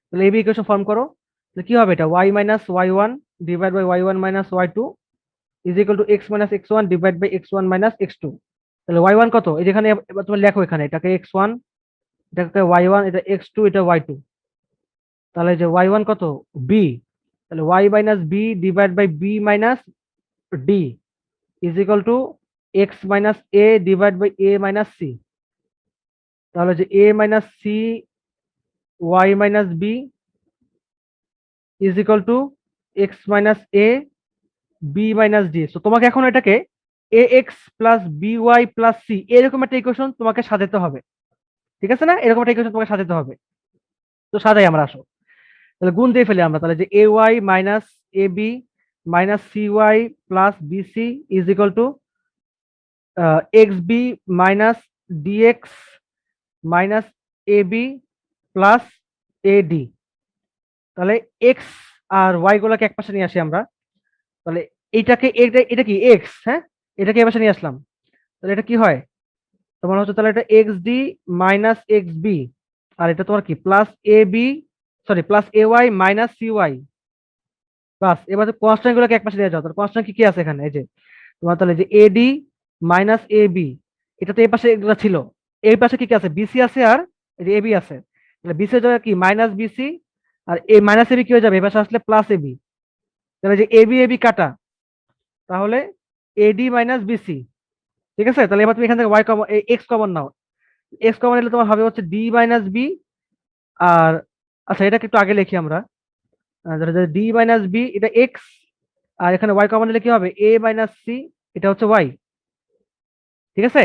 তাহলে এবি ইকুয়েশন ফর্ম করো। তাহলে কি হবে, এটা Y minus Y one divide by Y one minus Y two is equal to x minus X one divide by X one minus X two. তাহলে Y one কত, এই যেখানে এবার তুমি লেখো, এখানে এটাকে এক্স ওয়ান, এটাকে ওয়াই ওয়ান, এটা এক্স টু, এটা ওয়াই টু। তাহলে যে ওয়াই ওয়ান কত, বি, তাহলে y minus b divide by b minus d is equal to x minus a divide by a minus c. তাহলে যে a minus c y minus b is equal to x minus a b minus d. তো তোমাকে এখন এটাকে a x plus b y plus c এরকম একটা equation তোমাকে সাজাতে হবে, ঠিক আছে না? এরকম একটা ইকুয়েশন তোমাকে সাজাতে হবে। তো সাজাই আমরা, আসো তাহলে গুণ দিয়ে ফেলি আমরা। তাহলে যে a y minus a b minus c y plus b c is equal to x b minus d x minus a b plus a d. তাহলে এক্স আর ওয়াই গুলোকে এক পাশে নিয়ে আসি আমরা। তাহলে এইটাকে এটা এটা কি এক্স, হ্যাঁ, এটাকে এ পাশে নিয়ে আসলাম। তাহলে এটা কি হয় তোমার হচ্ছে, তাহলে এটা x d minus x b, আর এটা তোমার কি plus a b, sorry plus a y minus c y. বাস এবার কনস্ট্যান্ট গুলোকে এক পাশে দিয়ে যাও। তাহলে কনস্ট্যান্ট কি কি আছে এখানে, এই যে তোমার তাহলে যে এডি মাইনাস এ বি, এটা তো এই পাশে এগুলো ছিল, এই পাশে কি কি আছে, বিসি আছে আর এই যে এবি আছে। তাহলে বিসি হয়ে যাবে কি মাইনাস বিসি, আর এ মাইনাস এবি কি হয়ে যাবে, এই পাশে আসলে প্লাস এবি। তাহলে যে এবি এবি কাটা, তাহলে এডি মাইনাস বিসি। ঠিক আছে, তাহলে এবার তুমি এখান থেকে ওয়াই কমন, এক্স কমন নাও। এক্স কমন নিলে তোমার হবে হচ্ছে ডি মাইনাস বি, আর আচ্ছা এটাকে একটু আগে লিখি আমরা। ডি মাইনাস বি এটা এক্স, আর এখানে ওয়াই কমন নিলে কি হবে, এ মাইনাস সি, এটা হচ্ছে ওয়াই। ঠিক আছে,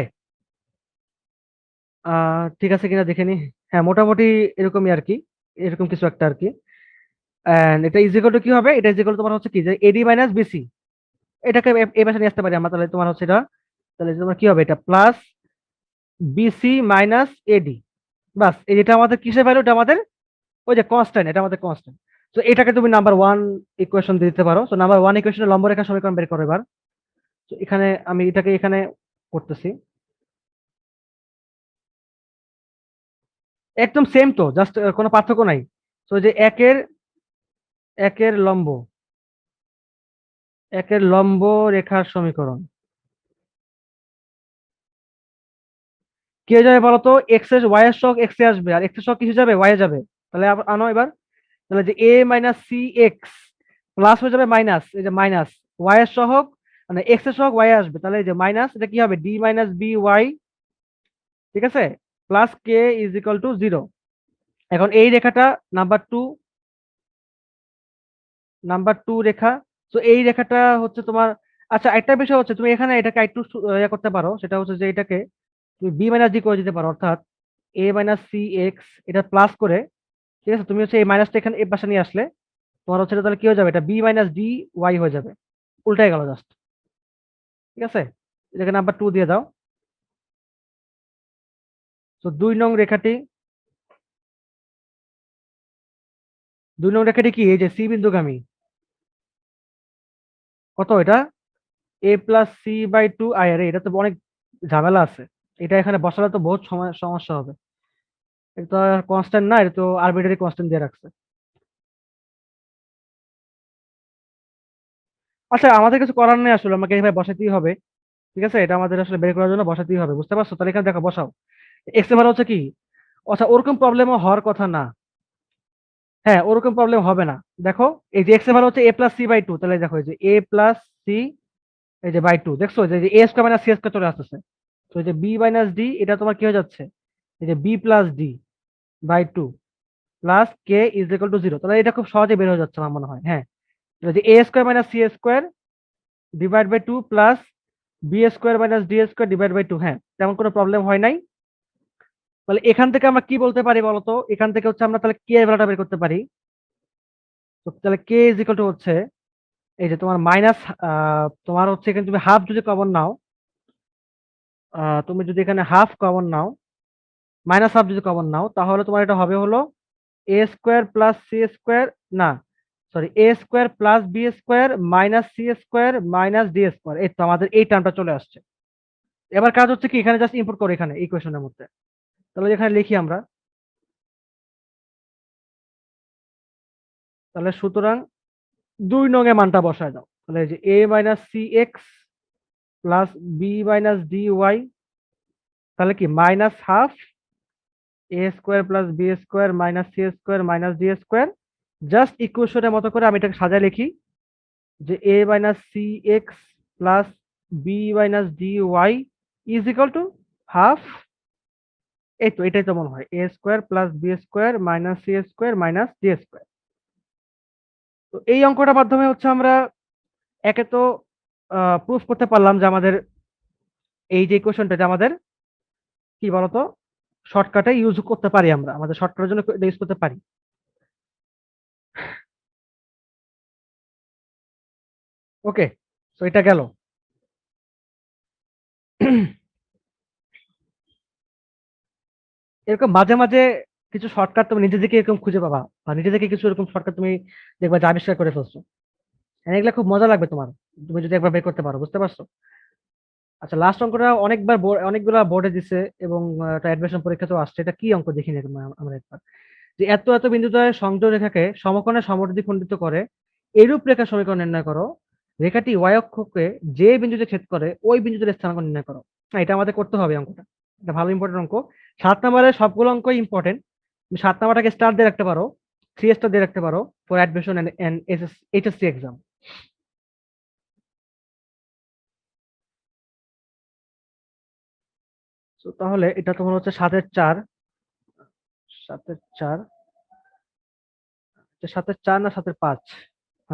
ঠিক আছে কিনা দেখে নি। হ্যাঁ মোটামুটি এরকমই আর কি, এরকম কিছু একটা আর কি। এন্ড এটা ইজ ইকুয়াল টু কি হবে, এটা ইজ ইকুয়াল তোমার হচ্ছে কি যে এডি মাইনাস বিসি, এটাকে এই পাশে নিয়ে আসতে পারি আমরা। তাহলে তোমার হচ্ছে এটা, তাহলে তোমার কি হবে, এটা প্লাস বিসি মাইনাস এডি। বাস এটা আমাদের কিসের ভ্যালু, এটা আমাদের ওই যে কনস্ট্যান্ট, এটা আমাদের কনস্ট্যান্ট। তো এটাকে তুমি নাম্বার ওয়ান ইকুয়েশন দিতে পারো। তো নাম্বার ওয়ান ইকুয়েশনের লম্ব রেখা সমীকরণ বের করো এবার। তো এখানে আমি এটাকে এখানে করতেছি, একদম সেম তো, জাস্ট কোনো পার্থক্য নাই। তো যে একের একের লম্ব, একের লম্ব রেখার সমীকরণ কি হয়ে যাবে বলতো, এক্স এর ওয়াই এর সহগ এক্স এ আসবে, আর এক্স এর সহগ কিসে যাবে, ওয়াই এ যাবে। তাহলে আনো এবার। তাহলে যে a minus c x plus হয়ে যাবে মাইনাস, এই যে মাইনাস ওয়াই এর সহগ মানে এক্স এর সহগ ওয়াই এ আসবে, তাহলে এই যে মাইনাস এটা কি হবে, ডি মাইনাস বি ওয়াই, ঠিক আছে, plus K is equal to zero. এখন এই রেখাটা নাম্বার টু, নাম্বার টু রেখা। তো এই রেখাটা হচ্ছে তোমার, আচ্ছা একটা বিষয় হচ্ছে তুমি এখানে এটাকে একটু ইয়ে করতে পারো, সেটা হচ্ছে যে এটাকে তুমি বি মাইনাস ডি করে দিতে পারো, অর্থাৎ এ মাইনাস সি এক্স এটা প্লাস করে, ঠিক আছে, তুমি হচ্ছে এই মাইনাসটা এখানে এই পাশে নিয়ে আসলে তোমার হচ্ছে এটা তাহলে কি হয়ে যাবে, এটা বি মাইনাস ডি ওয়াই হয়ে যাবে, উল্টাই গেল জাস্ট। ঠিক আছে, এটাকে নাম্বার টু দিয়ে দাও। তো দুই নং রেখাটি কি, এই যে সি বিন্দুগামী, কত এটা, a plus c by two আই, আরে এটা তো অনেক ঝামেলা আছে, এটা এখানে বসালে তো বহুত সময় সমস্যা হবে। এটা তো কনস্ট্যান্ট না, এটা তো আরবিটারি কনস্ট্যান্ট দিয়ে রাখছে। আচ্ছা আমাদের কিছু করার নেই আসলে, আমাকে এইভাবে বসাতেই হবে। ঠিক আছে, এটা আমাদের আসলে বের করার জন্য বসাতেই হবে, বুঝতে পারছো? তাহলে এখানে দেখো বসাও, এক্স এর মান হচ্ছে কি, আচ্ছা ওরকম প্রবলেমও হওয়ার কথা না। হ্যাঁ ওরকম প্রবলেম হবে না। দেখো এই যে এক্স এর মান হচ্ছে a+c/2, তাহলে দেখো এই যে a+c, এই যে বাই টু, দেখছো যে এ স্কোয়ার মাইনাস সি স্কোয়ার চলে আসতেছে। তো এই যে বি মাইনাস ডি, এটা তোমার কি হয়ে যাচ্ছে, এই যে b+d/2 plus K is equal to 0। তাহলে এটা খুব সহজে বের হয়ে যাচ্ছে আমার মনে হয়। হ্যাঁ, তাহলে যে a² - c² divide by 2 plus b² - d² divide by 2। হ্যাঁ, তেমন কোনো প্রবলেম হয় নাই। তাহলে এখান থেকে আমরা কি বলতে পারি বলতো, এখান থেকে হচ্ছে আমরা তাহলে কে এর ভ্যালুটা বের করতে পারি। তো তাহলে কে ইজ ইকুয়াল টু হচ্ছে, এই যে তোমার মাইনাস, তোমার হচ্ছে এখানে তুমি হাফ যদি কমন নাও, তুমি যদি এখানে হাফ কমন নাও, মাইনাস হাফ যদি কমন নাও, তাহলে তোমার এটা হবে হলো a² + c², না sorry, a² + b² - c² - d²। এই তো আমাদের এই টার্মটা চলে আসছে। এবার কাজ হচ্ছে কি, এখানে জাস্ট ইনপুট করো এখানে ইকুয়েশনের মধ্যে। তাহলে এখানে লিখি আমরা, তাহলে সুতরাং 2 নং এ মানটা বসায় দাও। তাহলে এই যে a-cx প্লাস b-dy, তাহলে কি minus half a² + b² - c² - d²। Just ইকুয়েশনের মতো করে আমি এটাকে সাজায় লিখি, যে a-cx plus b-dy is equal to half, এই তো এটাই তো মনে হয় a² + b² - c² - d²। তো এই অঙ্কটার মাধ্যমে হচ্ছে আমরা একে তো প্রুফ করতে পারলাম যে আমাদের এই যে ইকুয়েশনটা, যে আমাদের কি বলতো শর্টকাটে ইউজ করতে পারি, আমরা আমাদের শর্টকাটের জন্য ইউজ করতে পারি। ওকে, তো এটা গেল। এরকম মাঝে মাঝে কিছু শর্টকাট তুমি নিজে থেকে এরকম খুঁজে পাবা, বা নিজে থেকে কিছু এরকম শর্টকাট তুমি দেখবা যে আবিষ্কার করে ফেলছো। And এগুলা খুব মজা লাগবে তোমার, তুমি যদি একবার বের করতে পারো, বুঝতে পারছো? আচ্ছা লাস্ট অঙ্কটা অনেকবার অনেকগুলা বোর্ডে দিছে, এবং এটা অ্যাডমিশন পরীক্ষাতেও আসছে। এটা কি অঙ্ক দেখি না আমরা একবার, যে এত এত বিন্দুদ্বয় সংযোগ রেখাকে সমকোণে সমদ্বিখণ্ডিত করে এরূপ রেখা সমীকরণ নির্ণয় করো, রেখাটি ওয়াই অক্ষকে যে বিন্দুতে ছেদ করে ওই বিন্দুতে স্থানাঙ্ক নির্ণয় করো। হ্যাঁ, এটা আমাদের করতে হবে অঙ্কটা, এটা ভালো ইম্পর্টেন্ট অঙ্ক। 7 নম্বরের সবগুলো অঙ্ক ইম্পর্টেন্ট। তুমি 7 নম্বরটাকে স্টার দিয়ে রাখতে পারো, 3 স্টার দিয়ে রাখতে পারো for admission and HSC exam. তাহলে এটা তোমার হচ্ছে 7-এর 4, 7-এর 4, 7-এর 4 না 7-এর 5,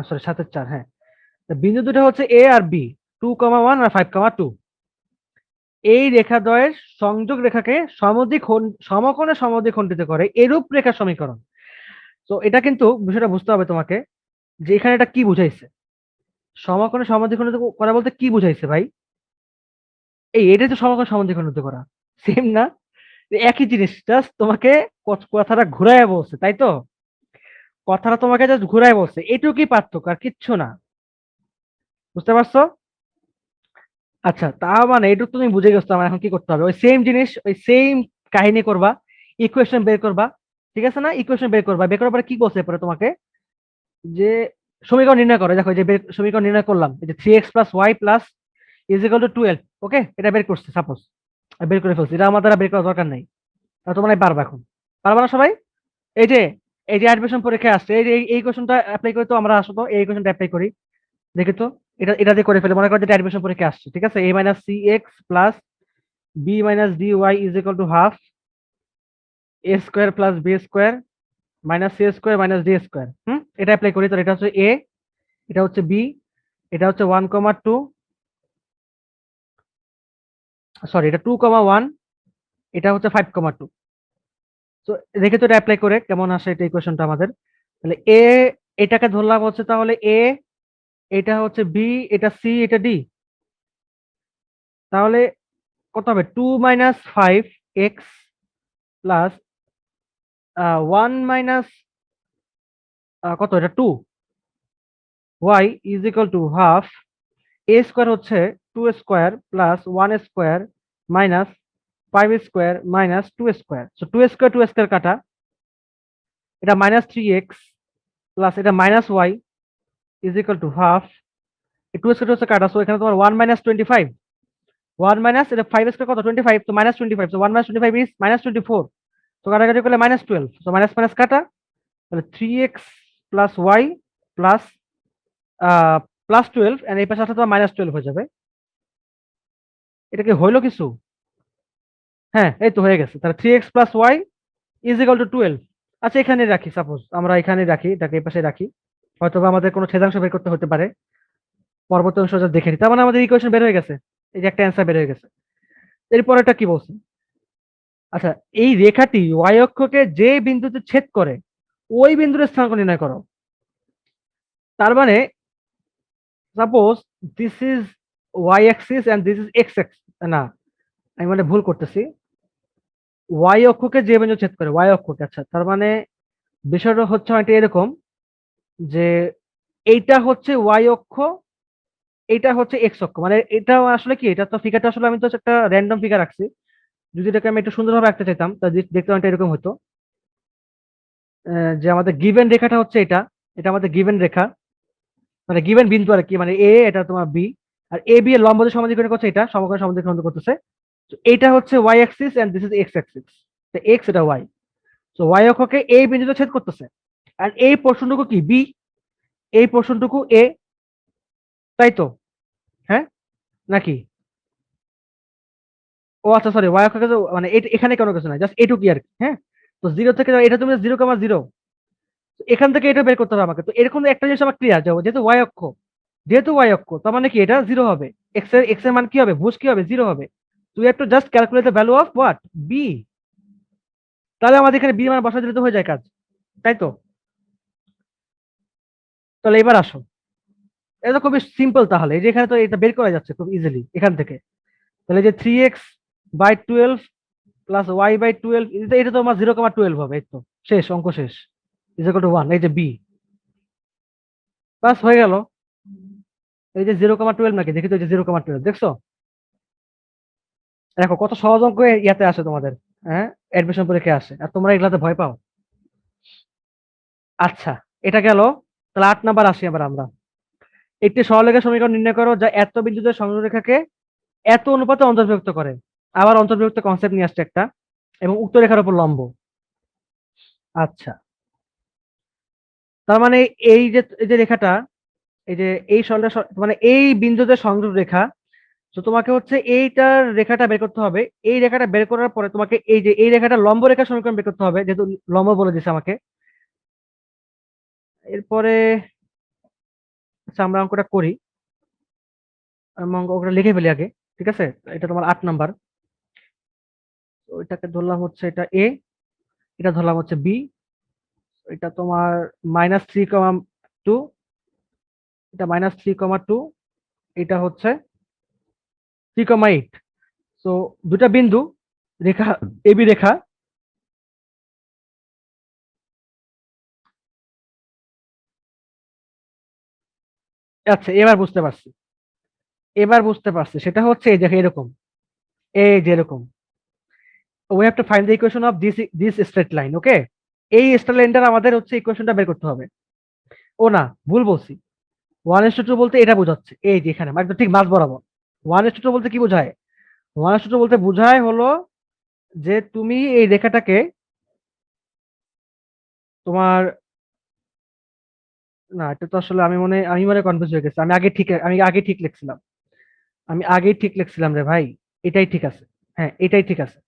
সরি 7-এর 4। হ্যাঁ, তা বিন্দু দুটো হচ্ছে এ আর বি, 2,1 আর 5,2। এই রেখাদ্বয়ের সংযোগ রেখাকে সমকোণে সমদ্বিখণ্ডিত করে এরূপ রেখা সমীকরণ। তো এটা কিন্তু বিষয়টা বুঝতে হবে তোমাকে, যে এখানে এটা কি বুঝাইছে, সমকোণে সমদ্বিখণ্ডিত করা বলতে কি বুঝাইছে ভাই? এটাই তো সমকোণে সমদ্বিখণ্ডিত করা, সেম না? একই জিনিস, জাস্ট তোমাকে কথাটা ঘুরায় বলছে, তাই তো? কথাটা তোমাকে জাস্ট ঘুরায় বলছে, এটুকুই পার্থক্য আর কিচ্ছু না, বুঝতে পারছো? আচ্ছা তা মানে এটুকু তুমি বুঝে গেছো, আমার এখন কি করতে হবে, ওই সেম জিনিস ওই সেম কাহিনী করবা, ইকুয়েশন বের করবা। ঠিক আছে না, ইকুয়েশন বের করবা, বের করার পরে কি বলছে পরে তোমাকে, যে সমীকরণ নির্ণয় করো। দেখো এই যে সমীকরণ নির্ণয় করলাম, এই যে 3x + y + = 12। ওকে, এটা বের করছে সাপোজ, বের করে ফেলছি, এটা আমার দ্বারা বের করার দরকার নাই, তোমরা পারবা এখন, পারবা না সবাই? এই যে এই যে অ্যাডমিশন পরীক্ষায় আসছে, এই যে এই কোশ্চেনটা অ্যাপ্লাই করি, তো আমরা আসতো এই কোশ্চেনটা অ্যাপ্লাই করি, দেখি তো। এটা দিয়ে করে ফেলে, মনে করো যে অ্যাডমিশন পরীক্ষা আসছে, ঠিক আছে, a-cx + b-dy = half a² + b² - c² - d²। এটা অ্যাপ্লাই করি, তো এটা হচ্ছে এ, এটা হচ্ছে বি, এটা হচ্ছে 1,2, সরি এটা 2,1, এটা হচ্ছে 5,2। তো দেখে তো এটা অ্যাপ্লাই করে কেমন আসে এটা ইকুয়েশনটা আমাদের। তাহলে এ, এটাকে ধরলাম হচ্ছে তাহলে এ, এটা হচ্ছে বি, এটা সি, এটা ডি। তাহলে কত হবে, 2 - 5x প্লাস 1 কত, এটা 2 y = হাফ a² হচ্ছে 2² + 1² - 5 square minus 2 square, so 2 square কাটা, এটা -3x প্লাস এটা -y is equal to half, 2 square কাটা, সো এখানে তোমার 1 - 25, 1 মাইনাস এটা 5 স্কোয়ার কত 25, তো -25, সো 1 - 25 ইজ -24, তো কাটাকাটি করলে -12, সো মাইনাস মাইনাস কাটা, তাহলে 3x plus Y plus plus 12, and এই পাশে আসলে তোমার -12 হয়ে যাবে। এটা কি হইলো কিছু? হ্যাঁ, এই তো হয়ে গেছে। তাহলে 3x plus Y is equal to 12। আচ্ছা, এখানে রাখি, সাপোজ আমরা এখানে রাখি, এটাকে এই পাশে রাখি, হয়তো আমাদের কোনো ছেদাংশ বের করতে হতে পারে, পরবর্তী অংশ যা দেখে নিই। তার মানে আমাদের ইকুয়েশন বের হয়ে গেছে, এই যে একটা অ্যান্সার বের হয়ে গেছে। এরপরেটা কি বলছে? আচ্ছা, এই রেখাটি ওয়াই অক্ষকে যে বিন্দুতে ছেদ করে ওই বিন্দুর স্থানাঙ্ক নির্ণয় করো। তার মানে suppose this is Y axis and this is X axis, না আমি মানে ভুল করতেছি, ওয়াই অক্ষকে যে বিন্দু ছেদ করে ওয়াই অক্ষকে, আচ্ছা তার মানে বিষয়টা হচ্ছে অনেকটা এরকম যে এইটা হচ্ছে ওয়াই অক্ষ, এইটা হচ্ছে এক্স অক্ষ, মানে এটা আসলে কি, এটা তো ফিগারটা আসলে আমি তো একটা র্যান্ডম ফিগার রাখছি, যদি এটাকে আমি একটু সুন্দরভাবে রাখতে চাইতাম তা দেখতে অনেকটা এরকম হতো, যে আমাদের গিভেন রেখাটা হচ্ছে এটা, এটা আমাদের গিভেন রেখা, মানে গিভেন বিন্দু আর কি, মানে এ, এটা তোমার বি, আর এ বি এর লম্ব যে সমান্তরাল করছে এটা সমকোণ সমান্তরাল করতেছে। তো এটা হচ্ছে Y axis and this is X axis, তো এক্স এটা ওয়াই, তো ওয়াই অক্ষকে এই বিন্দুতে ছেদ করতেছে, আর এই পোর্শনটুকু কি বি, এই পোর্শনটুকু এ, তাই তো? হ্যাঁ নাকি? ও আচ্ছা, সরি, ওয়াই অক্ষকে মানে এখানে কোনো কিছু নাই, জাস্ট এটুকুই আর কি। হ্যাঁ, তো 0 থেকে এটা তুমি 0,0, এখান থেকে এটা বের করতে হবে আমাকে। তো এরকম একটা জিনিস আমার ক্লিয়ার যাবো, যেহেতু ওয়াই অক্ষ তার মানে কি এটা 0 হবে, এক্স এর মান কি হবে, ভুজ কি হবে, 0 হবে। তুই একটু just calculate the value of what, B, তাহলে আমাদের এখানে বি মান বসা দিলে তো হয়ে যায় কাজ, তাই তো? তাহলে এবার আসো, এটা খুবই সিম্পল, তাহলে এই যে এখানে তো এটা বের করা যাচ্ছে খুব ইজিলি এখান থেকে। তাহলে যে 3x/12 প্লাস y/12, এটা তো আমার 0,12 হবে, এই তো শেষ, অঙ্ক শেষ, ইজ ইকুয়াল টু 1, এই যে বি, বাস হয়ে গেল। এই যে 0,12 নাকি দেখি তো, এই যে 0,12 দেখছো? দেখো কত সহজ অঙ্ক ইয়াতে আসে তোমাদের, হ্যাঁ অ্যাডমিশন পরীক্ষায় আসে, আর তোমরা এগুলাতে ভয় পাও। আচ্ছা, এটা গেল। তাহলে 8 নাম্বার আসি আবার আমরা। একটি সরলরেখা সমীকরণ নির্ণয় করো যা এত বিন্দুদের সংযোগ রেখাকে এত অনুপাতে অন্তর্ভুক্ত করে। আবার অন্তর্ভুক্ত কনসেপ্ট নিয়ে আসছে একটা, এবং উক্ত রেখার উপর লম্ব। আচ্ছা, তার মানে এই যে রেখাটা, এই যে এই সরলরেখা মানে এই বিন্দুদের সংযোগ রেখা, তো তোমাকে হচ্ছে এইটার রেখাটা বের করতে হবে। এই রেখাটা বের করার পরে তোমাকে এই যে এই রেখাটা লম্ব রেখা সমীকরণ বের করতে হবে, যেহেতু লম্ব বলে দিছে আমাকে। এরপরে আচ্ছা, আমরা অঙ্কটা করি, আমরা অঙ্কটা লিখে ফেলি আগে, ঠিক আছে? এটা তোমার 8 নাম্বার, ওইটাকে ধরলাম হচ্ছে এটা এ, এটা ধরলাম হচ্ছে বি, এটা তোমার -3,2, এটা -3,2, এটা হচ্ছে 3,8। তো দুটা বিন্দু, রেখা এবি রেখা, আচ্ছা এবার বুঝতে পারছি, সেটা হচ্ছে এই দেখো এরকম, এই যে এরকম, we have to find the equation of this straight line, ওকে? এই স্ট্রেট লাইনটার আমাদের হচ্ছে ইকুয়েশনটা বের করতে হবে। ও না, ভুল বলছি, 1:2 বলতে এটা বোঝাচ্ছে, এই যে এখানে একদম ঠিক মাঝ বরাবর। 1:2 বলতে কি বোঝায়? 1:2 বলতে বোঝায় হলো যে তুমি এই রেখাটাকে তোমার, না এটা তো আসলে আমি মনে কনফিউজ হয়ে গেছি, আমি আগে ঠিক লিখছিলাম, আমি আগেই ঠিক লিখছিলাম রে ভাই, এটাই ঠিক আছে। হ্যাঁ, এটাই ঠিক আছে,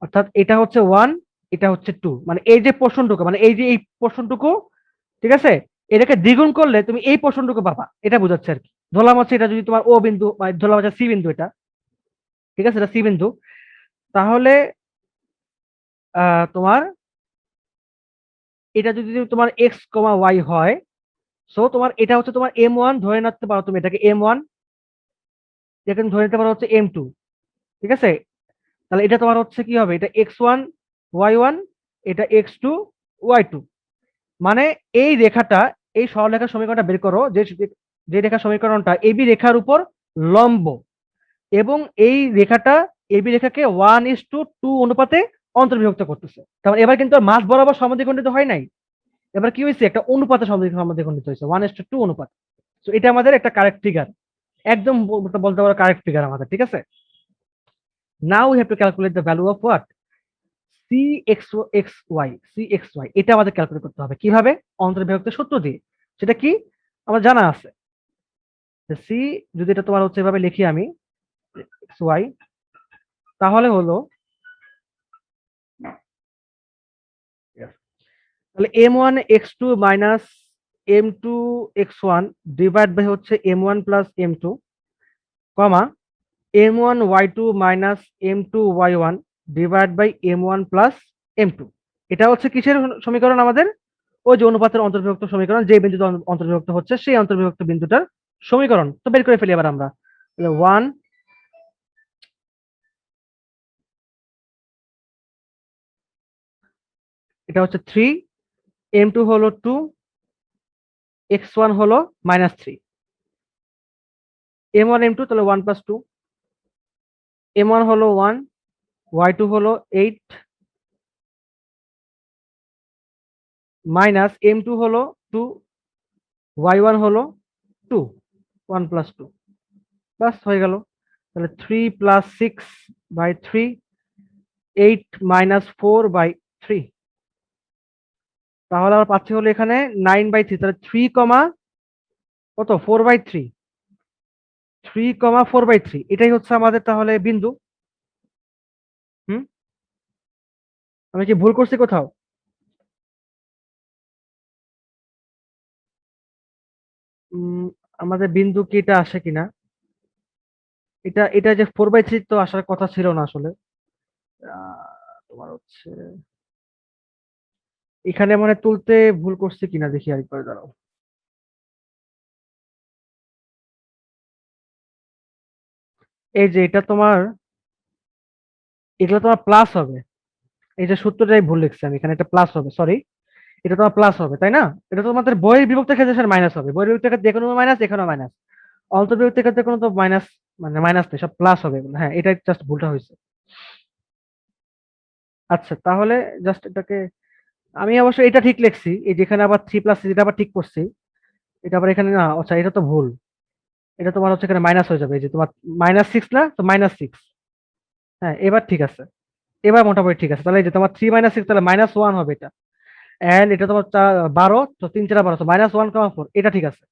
অর্থাৎ এটা হচ্ছে 1, এটা হচ্ছে 2, মানে এই যে পোর্শনটুকু, মানে এই যে এই পোর্শনটুকু, ঠিক আছে, এটাকে দ্বিগুণ করলে তুমি এই পোর্শনটুকু পাবা, এটা বোঝাচ্ছে আর কি। ধরলাম হচ্ছে এটা যদি তোমার ও বিন্দু, মানে ধরলাম হচ্ছে সি বিন্দু, এটা ঠিক আছে, এটা সি বিন্দু, তাহলে তোমার এটা যদি তোমার x, y হয়, সো তোমার এটা হচ্ছে তোমার M1 ধরে নিতে পারো, তুমি এটাকে M1, এখানে ধরে নিতে পারো হচ্ছে M2, ঠিক আছে? তাহলে এটা তোমার হচ্ছে কি হবে, এটা x1, y1, এটা x2, y2, মানে এই রেখাটা, এই সরলরেখার সমীকরণটা বের করো, যে যে রেখার সমীকরণটা এবি রেখার উপর লম্ব, এবং এই রেখাটা এবি রেখাকে 1:2 অনুপাতে অন্তর্বিভক্ত করতেছে। তাহলে এবার কিন্তু আর মাঝ বরাবর সমদ্বিখণ্ডিত হয় নাই, এবার কি হয়েছে, একটা অনুপাতে সমদ্বিখণ্ডিত হয়েছে, 1:2 অনুপাত। তো এটা আমাদের একটা কারেক্ট ফিগার, একদম বলতে পারো কারেক্ট ফিগার আমাদের, ঠিক আছে। Now we have to calculate the value of what, C X X Y, C X Y, এটা আমাদের ক্যালকুলেট করতে হবে কিভাবে, অন্তর্বিভক্তের সূত্র দিয়ে। সেটা কি আমার জানা আছে, সি যদি এটা তোমার হচ্ছে এভাবে লিখি আমি এক্স ওয়াই, তাহলে হলো, তাহলে m1 x2 minus m2 x1 divide by হচ্ছে m1 + m2, comma m1 y2 minus m2 y1 divide by m1 + m2। এটা হচ্ছে কিসের সমীকরণ আমাদের, ওই যে অনুপাতের অন্তর্বিভক্ত সমীকরণ, যে বিন্দুতে অন্তর্বিভক্ত হচ্ছে সেই অন্তর্বিভক্ত বিন্দুটার সমীকরণ। তো বের করে ফেলি এবার আমরা, 1, এটা হচ্ছে 3, m2 হলো 2, x1 হলো -3, m1 m2 তাহলে 1 + 2, m1 হলো 1, y2 হলো 8, মাইনাস m2 হলো 2, y1 হলো 2, 1 + 2, বাস হয়ে গেল। তাহলে 3 + 6/3, 8 - 4/3, তাহলে আমরা পাচ্ছি হলো এখানে 9/3, তাহলে 3, কত 4/3, 3, 4/3, এটাই হচ্ছে আমাদের তাহলে বিন্দু। হুম, আমি কি ভুল করছি কোথাও? উম, আমাদের বিন্দু কি এটা আসে কিনা, এটা এটা যে 4/3 তো আসার কথা ছিল না আসলে। তোমার হচ্ছে এখানে মানে তুলতে ভুল করছি কিনা দেখি আরেকবার, দাঁড়াও। এই যে এটা তোমার, এগুলো তোমার প্লাস হবে, এই যে সূত্রটাই ভুল লিখছি আমি এখানে, এটা প্লাস হবে, সরি, এটা তোমার প্লাস হবে তাই না। এটা তো তোমাদের বই বিভক্তের ক্ষেত্রে মাইনাস হবে, বই বিভক্তের ক্ষেত্রে কোনো মাইনাস, এখানেও মাইনাস, অন্তর্বিভক্তের ক্ষেত্রে কোনো তো মাইনাস, মানে মাইনাস নেই, সব প্লাস হবে এগুলো। হ্যাঁ, এটা জাস্ট ভুলটা হয়েছে। আচ্ছা তাহলে জাস্ট এটাকে, আমি অবশ্য এটা ঠিক লিখছি, এই যেখানে আবার 3 + এটা আবার ঠিক করছি, এটা আবার এখানে না, আচ্ছা এটা তো ভুল, এটা তোমার হচ্ছে এখানে মাইনাস হয়ে যাবে, এই যে তোমার -6 না, তো -6। হ্যাঁ এবার ঠিক আছে, এবার মোটামুটি ঠিক আছে। তাহলে এই যে তোমার 3 - 6 তাহলে -1 হবে এটা, এন্ড এটা তোমার 12, তো 3 × 4 = 12, তো -1, 4, এটা ঠিক আছে।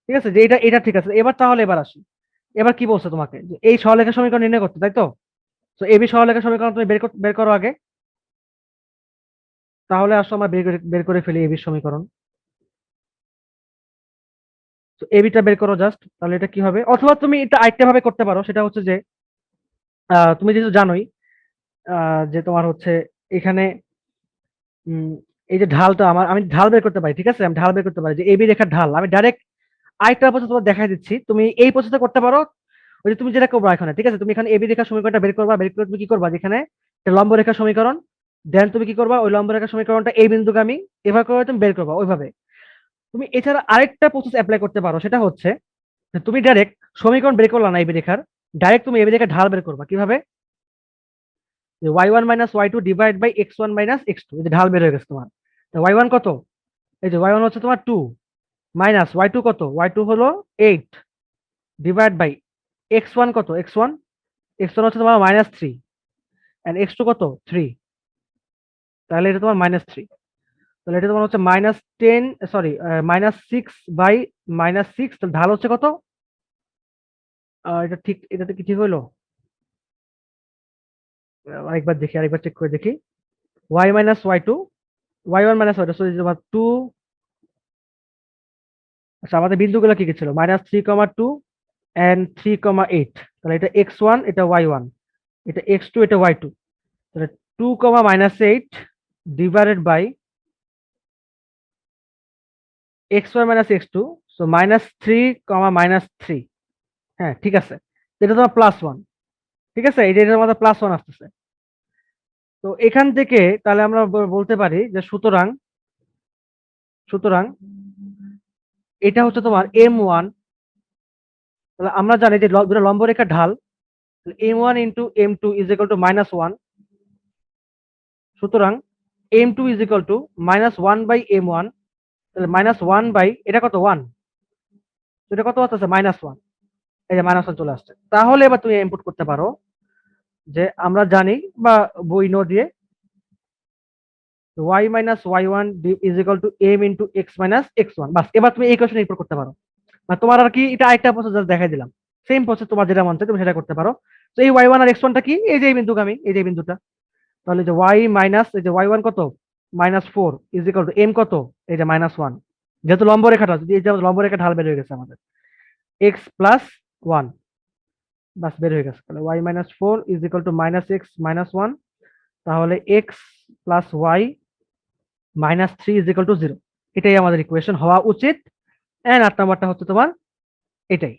ঠিক আছে, যে এটা এটা ঠিক আছে। এবার তাহলে এবার আসি, এবার কি বলছে তোমাকে, যে এই সরলরেখা সমীকরণ নির্ণয় করতে, তাই তো। তো এবি সরলরেখা সমীকরণ তুমি বের করো আগে, তাহলে আসো আমরা বের করে ফেলি এবি সমীকরণ। তো এবিটা বের করো জাস্ট, তাহলে এটা কি হবে, অথবা তুমি এটা আরেকটা ভাবে করতে পারো, সেটা হচ্ছে যে তুমি যেহেতু জানোই যে তোমার হচ্ছে এখানে উম, এই যে ঢালটা আমার, আমি ঢাল বের করতে পারি, ঠিক আছে, আমি ঢাল বের করতে পারি, যে এবি রেখার ঢাল আমি ডাইরেক্ট আরেকটা প্রসেস তোমার দেখাই দিচ্ছি, তুমি এই প্রসেসটা করতে পারো। ওই যে তুমি যেটা করবা এখানে, ঠিক আছে, তুমি এখানে এবি রেখার সমীকরণটা বের করবা, বের করে তুমি কি করবা, যেখানে একটা লম্ব রেখার সমীকরণ, দেন তুমি কি করবা, ওই লম্ব রেখার সমীকরণটা এই বিন্দুগামী, এভাবে করে তুমি বের করবা ওইভাবে। তুমি এছাড়া আরেকটা প্রসেস অ্যাপ্লাই করতে পারো, সেটা হচ্ছে যে তুমি ডাইরেক্ট সমীকরণ বের করলা না এবি রেখার, ডাইরেক্ট তুমি এবি রেখার ঢাল বের করবা কিভাবে, যে y1 - y2 divide by x1 - x2, এই যে ঢাল বের হয়ে গেছে তোমার। y1 কত, এই যে y1 হচ্ছে তোমার 2, মাইনাস y2 কত, y2 হলো 8, ডিভাইড বাই x1 কত, x1 হচ্ছে তোমার -3, এন্ড x2 কত 3, তাহলে এটা তোমার -3, তাহলে এটা তোমার হচ্ছে -10, সরি -6/-6, তাহলে ঢাল হচ্ছে কত, এটা ঠিক, এটাতে কি ঠিক হইলো, আরেকবার দেখি, আরেকবার চেক করে দেখি, y - y2, y1 - y2, so তোমার 2, আচ্ছা আমাদের বিন্দুগুলো কি কি ছিল, -3, 2 এন্ড 3, 8, তাহলে এটা x1, এটা y1, এটা x2, এটা y2, তাহলে 2, -8 divided by x1 - x2, so -3, -3। হ্যাঁ ঠিক আছে, এটা তোমার +1, ঠিক আছে, এটা এটার মধ্যে +1 আসতেছে। তো এখান থেকে তাহলে আমরা বলতে পারি যে সুতরাং, সুতরাং এটা হচ্ছে তোমার m1, তাহলে আমরা জানি যে দুটো লম্ব রেখার ঢাল, m1 into m2 is equal to -1। সুতরাং m2 is equal to -1 by m1। তাহলে -1 বাই এটা কত 1, এটা কত আসছে -1, এই যে -1 চলে আসছে। তাহলে এবার তুমি ইনপুট করতে পারো যে আমরা জানি বা বই নো দিয়ে y minus y1 is equal two m into x minus x1। বাস এবার তুমি এই কোশ্চেন ইনপুট করতে পারো। মানে তোমার আর কি এটা আরেকটা প্রসেস জাস্ট দেখাই দিলাম, সেম প্রসেস তোমার যেটা মন চায় তুমি সেটা করতে পারো। তো এই y1 আর x1টা কি, এই যে এই বিন্দুগামী, এই যে এই বিন্দুটা। তাহলে যে y মাইনাস এই যে y1 কত -4 ইজ ইকুয়াল টু m কত এই যে -1, যেহেতু লম্ব রেখাটা যদি এই যে লম্ব রেখা ঢাল বের হয়ে গেছে আমাদের x প্লাস 1, বাস বের হয়ে গেছে। তাহলে y minus 4 is equal two -x -1। তাহলে x plus y -3 is equal to 0। এটাই আমাদের ইকুয়েশন হওয়া উচিত। এন্ড 8 নাম্বারটা হচ্ছে তোমার এটাই।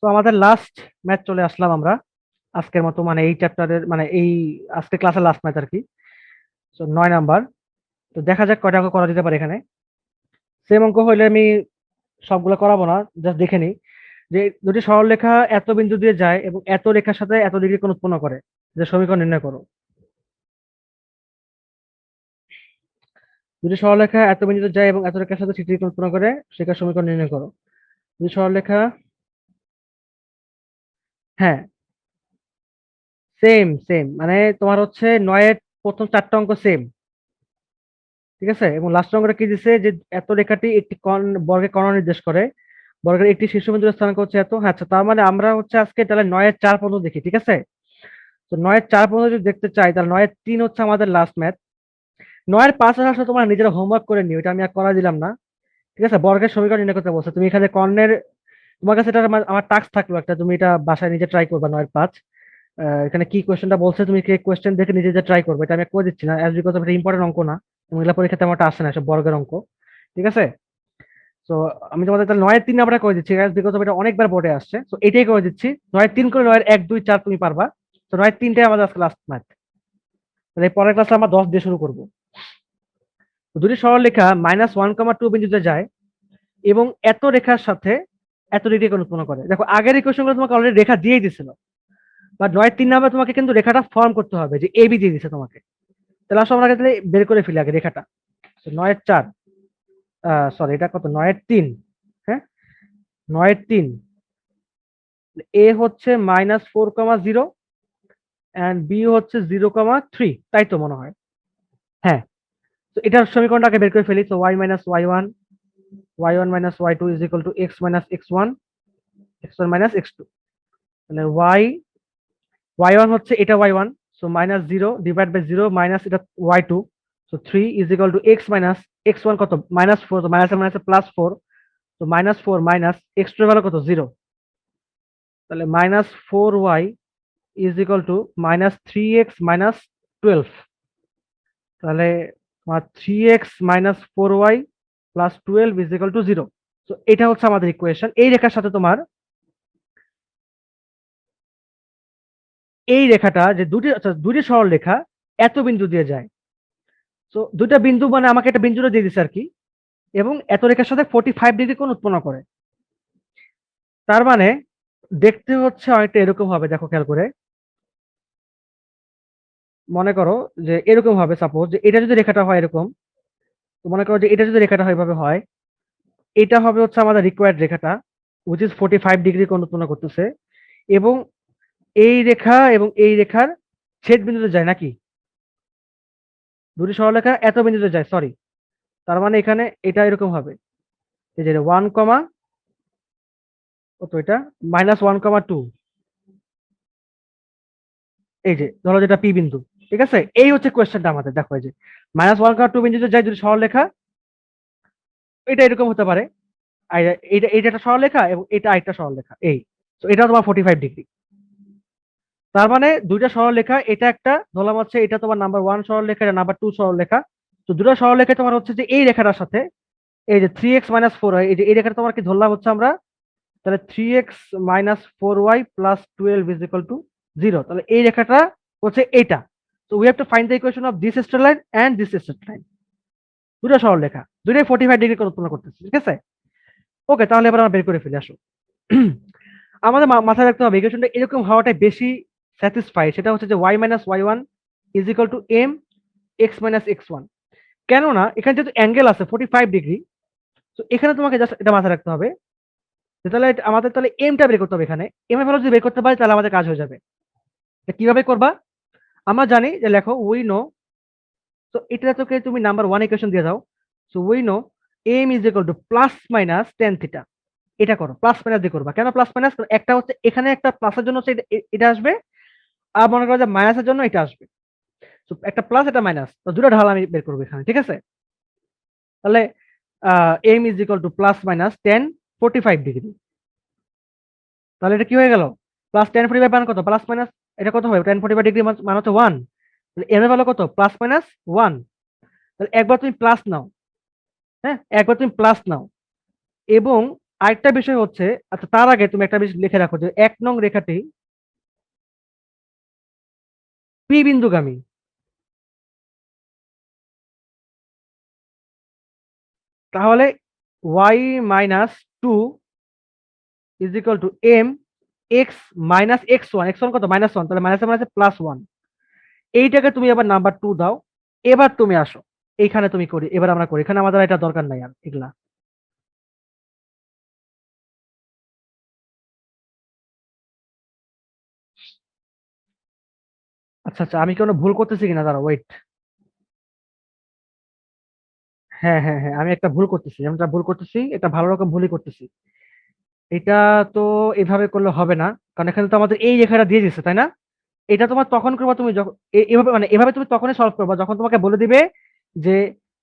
তো আমাদের লাস্ট ম্যাচ চলে আসলাম আমরা আজকের মতো, মানে এই চ্যাপ্টারের মানে এই আজকে ক্লাসের লাস্ট ম্যাচ আর কি। তো 9 নাম্বার। তো দেখা যাক কয়টা অঙ্ক করা যেতে পারে এখানে। সেম অঙ্ক হইলে আমি সবগুলো করাবো না, জাস্ট দেখে নিই যে দুটি সরলরেখা এত বিন্দু দিয়ে যায় এবং এত রেখার সাথে এত ডিগ্রি কোণ উৎপন্ন করে, যে সমীকরণ নির্ণয় করো। দুটি সরলরেখা এত বিন্দুতে যায় এবং এত রেখার সাথে 60 ডিগ্রি কোণ উৎপন্ন করে, সেটার সমীকরণ নির্ণয় করো। দুটি সরলরেখা, হ্যাঁ সেম সেম, মানে তোমার হচ্ছে 9-এর প্রথম 4টা অঙ্ক সেম, ঠিক আছে। এবং লাস্ট অঙ্কটা কি দিছে যে এত রেখাটি একটি বর্গের কর্ণ নির্দেশ করে, বর্গের একটি শীর্ষবিন্দুর স্থানাঙ্ক হচ্ছে এত। হ্যাঁ, আচ্ছা তার মানে আমরা হচ্ছে আজকে তাহলে 9-এর 4 পর্যন্ত দেখি, ঠিক আছে। তো 9-এর 4 পর্যন্ত যদি দেখতে চাই তাহলে 9-এর 3 হচ্ছে আমাদের লাস্ট ম্যাথ। 9-এর 5 আসলে তোমার নিজেরা হোমওয়ার্ক করে নিও, এটা আমি আর করা দিলাম না, ঠিক আছে। বর্গের সমীকরণ নির্ণয় করতে বলছে, তুমি এখানে কর্ণের তোমার কাছে এটা আমার টাস্ক থাকলো একটা, তুমি এটা বাসায় নিজে ট্রাই করবা 9-এর 5। এখানে কি কোয়েশ্চেনটা বলছে তুমি কি কোয়েশ্চেন দেখে নিজে যে ট্রাই করবে, এটা আমি করে দিচ্ছি না অ্যাজ বিকজ এটা ইম্পর্টেন্ট অঙ্ক না, এবং এগুলা পরীক্ষাতে আমারটা আসে না সব বর্গের অঙ্ক, ঠিক আছে। তো আমি তোমাদের তাহলে 9-এর 3 আমরা করে দিচ্ছি অ্যাজ বিকজ এটা অনেকবার বোর্ডে আসছে, তো এটাই করে দিচ্ছি। 9-এর 3 করে 9-এর 1 2 4 তুমি পারবা। তো 9-এর 3টাই আমাদের আজকে লাস্ট ম্যাথ। তাহলে এই পরের ক্লাসে আমরা 10 দিয়ে শুরু করবো। তো দুটি সরলরেখা -1,2 বিন্দুতে যায় এবং এত রেখার সাথে এত ডিগ্রি কোণ উৎপন্ন করে। দেখো আগের ইকুয়েশন গুলো তোমাকে অলরেডি রেখা দিয়েই দিছিল, বা 9-এর 3 নাম্বার তোমাকে কিন্তু রেখাটা ফর্ম করতে হবে, যে এবি দিয়ে দিছে তোমাকে। তাহলে আসলে আমরা তাহলে বের করে ফেলি আগে রেখাটা। 9-এর 4, সরি এটা কত 9-এর 3, হ্যাঁ 9-এর 3, এ হচ্ছে -4,0 এন্ড বি হচ্ছে 0,3, তাই তো মনে হয়। হ্যাঁ, তো এটার সমীকরণটা আগে বের করে ফেলি। তো y minus y1, y1 minus y2 is equal two x minus x1, x1 minus x2। তাহলে y1 হচ্ছে এটা y1, so -0 divide by 0 minus এটা y2, so 3 is equal two x minus x1 কত -4, তো মাইনাস মাইনাস +4, তো -4 minus x2 এর value কত 0। তাহলে -4y is equal two -3x minus 12। তাহলে তোমার 3x minus 4y plus 12 is equal to 0। তো এটা হচ্ছে আমাদের ইকুয়েশন। এই রেখার সাথে তোমার এই রেখাটা যে দুটি সরল রেখা এত বিন্দু দিয়ে যায়, তো দুইটা বিন্দু মানে আমাকে একটা বিন্দুটা দিয়ে দিচ্ছে আর কি, এবং এত রেখার সাথে 45 ডিগ্রি কোণ উৎপন্ন করে। তার মানে দেখতে হচ্ছে অনেকটা এরকম হবে, দেখো খেয়াল করে। মনে করো যে এরকম হবে, সাপোজ যে এটা যদি রেখাটা হয় এরকম, তো মনে করো যে এটা যদি রেখাটা হয় এভাবে হয়, এটা হবে হচ্ছে আমাদের রিকোয়ার্ড রেখাটা, উইচ ইজ 45 ডিগ্রি কোণ উৎপন্ন করতেছে, এবং এই রেখা এবং এই রেখার ছেদ বিন্দুতে যায় নাকি, দুটি সরলরেখা এত বিন্দুতে যায়, সরি। তার মানে এখানে এটা এরকম হবে, এই যে 1 কমা কত এটা -1,2, এই যে ধরো যেটা পি বিন্দু, ঠিক আছে। এই হচ্ছে কোয়েশ্চেনটা আমাদের, দেখো এই যে -1,2 বিন্দুতে যায় দুটি সরলরেখা, এটা এরকম হতে পারে, আর এটা এটা একটা সরলরেখা এবং এটা আরেকটা সরলরেখা, এই তো এটা তোমার 45 ডিগ্রি। তার মানে দুইটা সরলরেখা, এটা একটা ধরলাম হচ্ছে এটা তোমার নাম্বার 1 সরলরেখা, এটা নাম্বার 2 সরলরেখা। তো দুটো সরলরেখা তোমার হচ্ছে যে এই রেখাটার সাথে এই যে 3x মাইনাস 4y, এই যে এই রেখাটা তোমার কি ধরলাম হচ্ছে আমরা, তাহলে 3x minus 4y plus 12 is equal to 0। তাহলে এই রেখাটা হচ্ছে এইটা। তো we have to find the equation of this straight line and this straight line. দুটো সরলরেখা, দুটোই 45 ডিগ্রি কোণ উৎপন্ন করতেছে, ঠিক আছে। ওকে, তাহলে এবার আমরা বের করে ফেলি, আসো। আমাদের মাথায় রাখতে হবে ইকুয়েশনটা এরকম হওয়াটাই বেশি স্যাটিসফাই, সেটা হচ্ছে যে y minus Y one is equal to M X minus X one. কেননা এখানে যেহেতু অ্যাঙ্গেল আছে 45 ডিগ্রি, তো এখানে তোমাকে জাস্ট এটা মাথায় রাখতে হবে যে তাহলে আমাদের তাহলে এমটা বের করতে হবে। এখানে এম এর ভ্যালু যদি বের করতে পারি তাহলে আমাদের কাজ হয়ে যাবে। কিভাবে করবা? আমরা জানি যে লেখো উই নো, তো এটা তোকে তুমি নাম্বার ওয়ান ইকুয়েশন দিয়ে দাও। So we know M is equal to plus minus tan theta. এটা করো, প্লাস মাইনাস দিয়ে করবা। কেন প্লাস মাইনাস? একটা হচ্ছে এখানে একটা প্লাসের জন্য হচ্ছে এটা আসবে, আর মনে করো যে মাইনাসের জন্য এটা আসবে। তো একটা প্লাস একটা মাইনাস, তো দুটো ঢাল আমি বের করবো এখানে, ঠিক আছে? তাহলে M is equal to plus minus 10 45 degree. তাহলে এটা কি হয়ে গেল? প্লাস 10 45 মান কত? প্লাস মাইনাস এটা কত হবে? 10 45 ডিগ্রি মান হচ্ছে 1। তাহলে এম এর ভ্যালু কত? Plus minus 1। তাহলে একবার তুমি প্লাস নাও, হ্যাঁ একবার তুমি প্লাস নাও। এবং আরেকটা বিষয় হচ্ছে, আচ্ছা তার আগে তুমি একটা বিষয় লিখে রাখো যে 1 নং রেখাটি পি বিন্দুগামী। তাহলে y minus two is equal to M X minus X one. X one কত? -1। তাহলে মাইনাসে মাইনাসে +1। এইটাকে তুমি আবার নাম্বার 2 দাও। এবার তুমি আসো এইখানে তুমি করি, এবার আমরা করি। এখানে আমাদের এটা দরকার নাই আর এগুলা। আচ্ছা আচ্ছা, আমি কোনো ভুল করতেছি কিনা, দাঁড়া ওয়েট। হ্যাঁ হ্যাঁ হ্যাঁ, আমি একটা ভুল করতেছি, আমি একটা ভুল করতেছি, এটা ভালো রকম ভুলই করতেছি। এটা তো এভাবে করলে হবে না, কারণ এখানে তো আমাদের এই রেখাটা দিয়ে দিচ্ছে, তাই না? এটা তোমার তখন করবা তুমি যখন এভাবে, মানে এভাবে তুমি তখনই সলভ করবা যখন তোমাকে বলে দিবে যে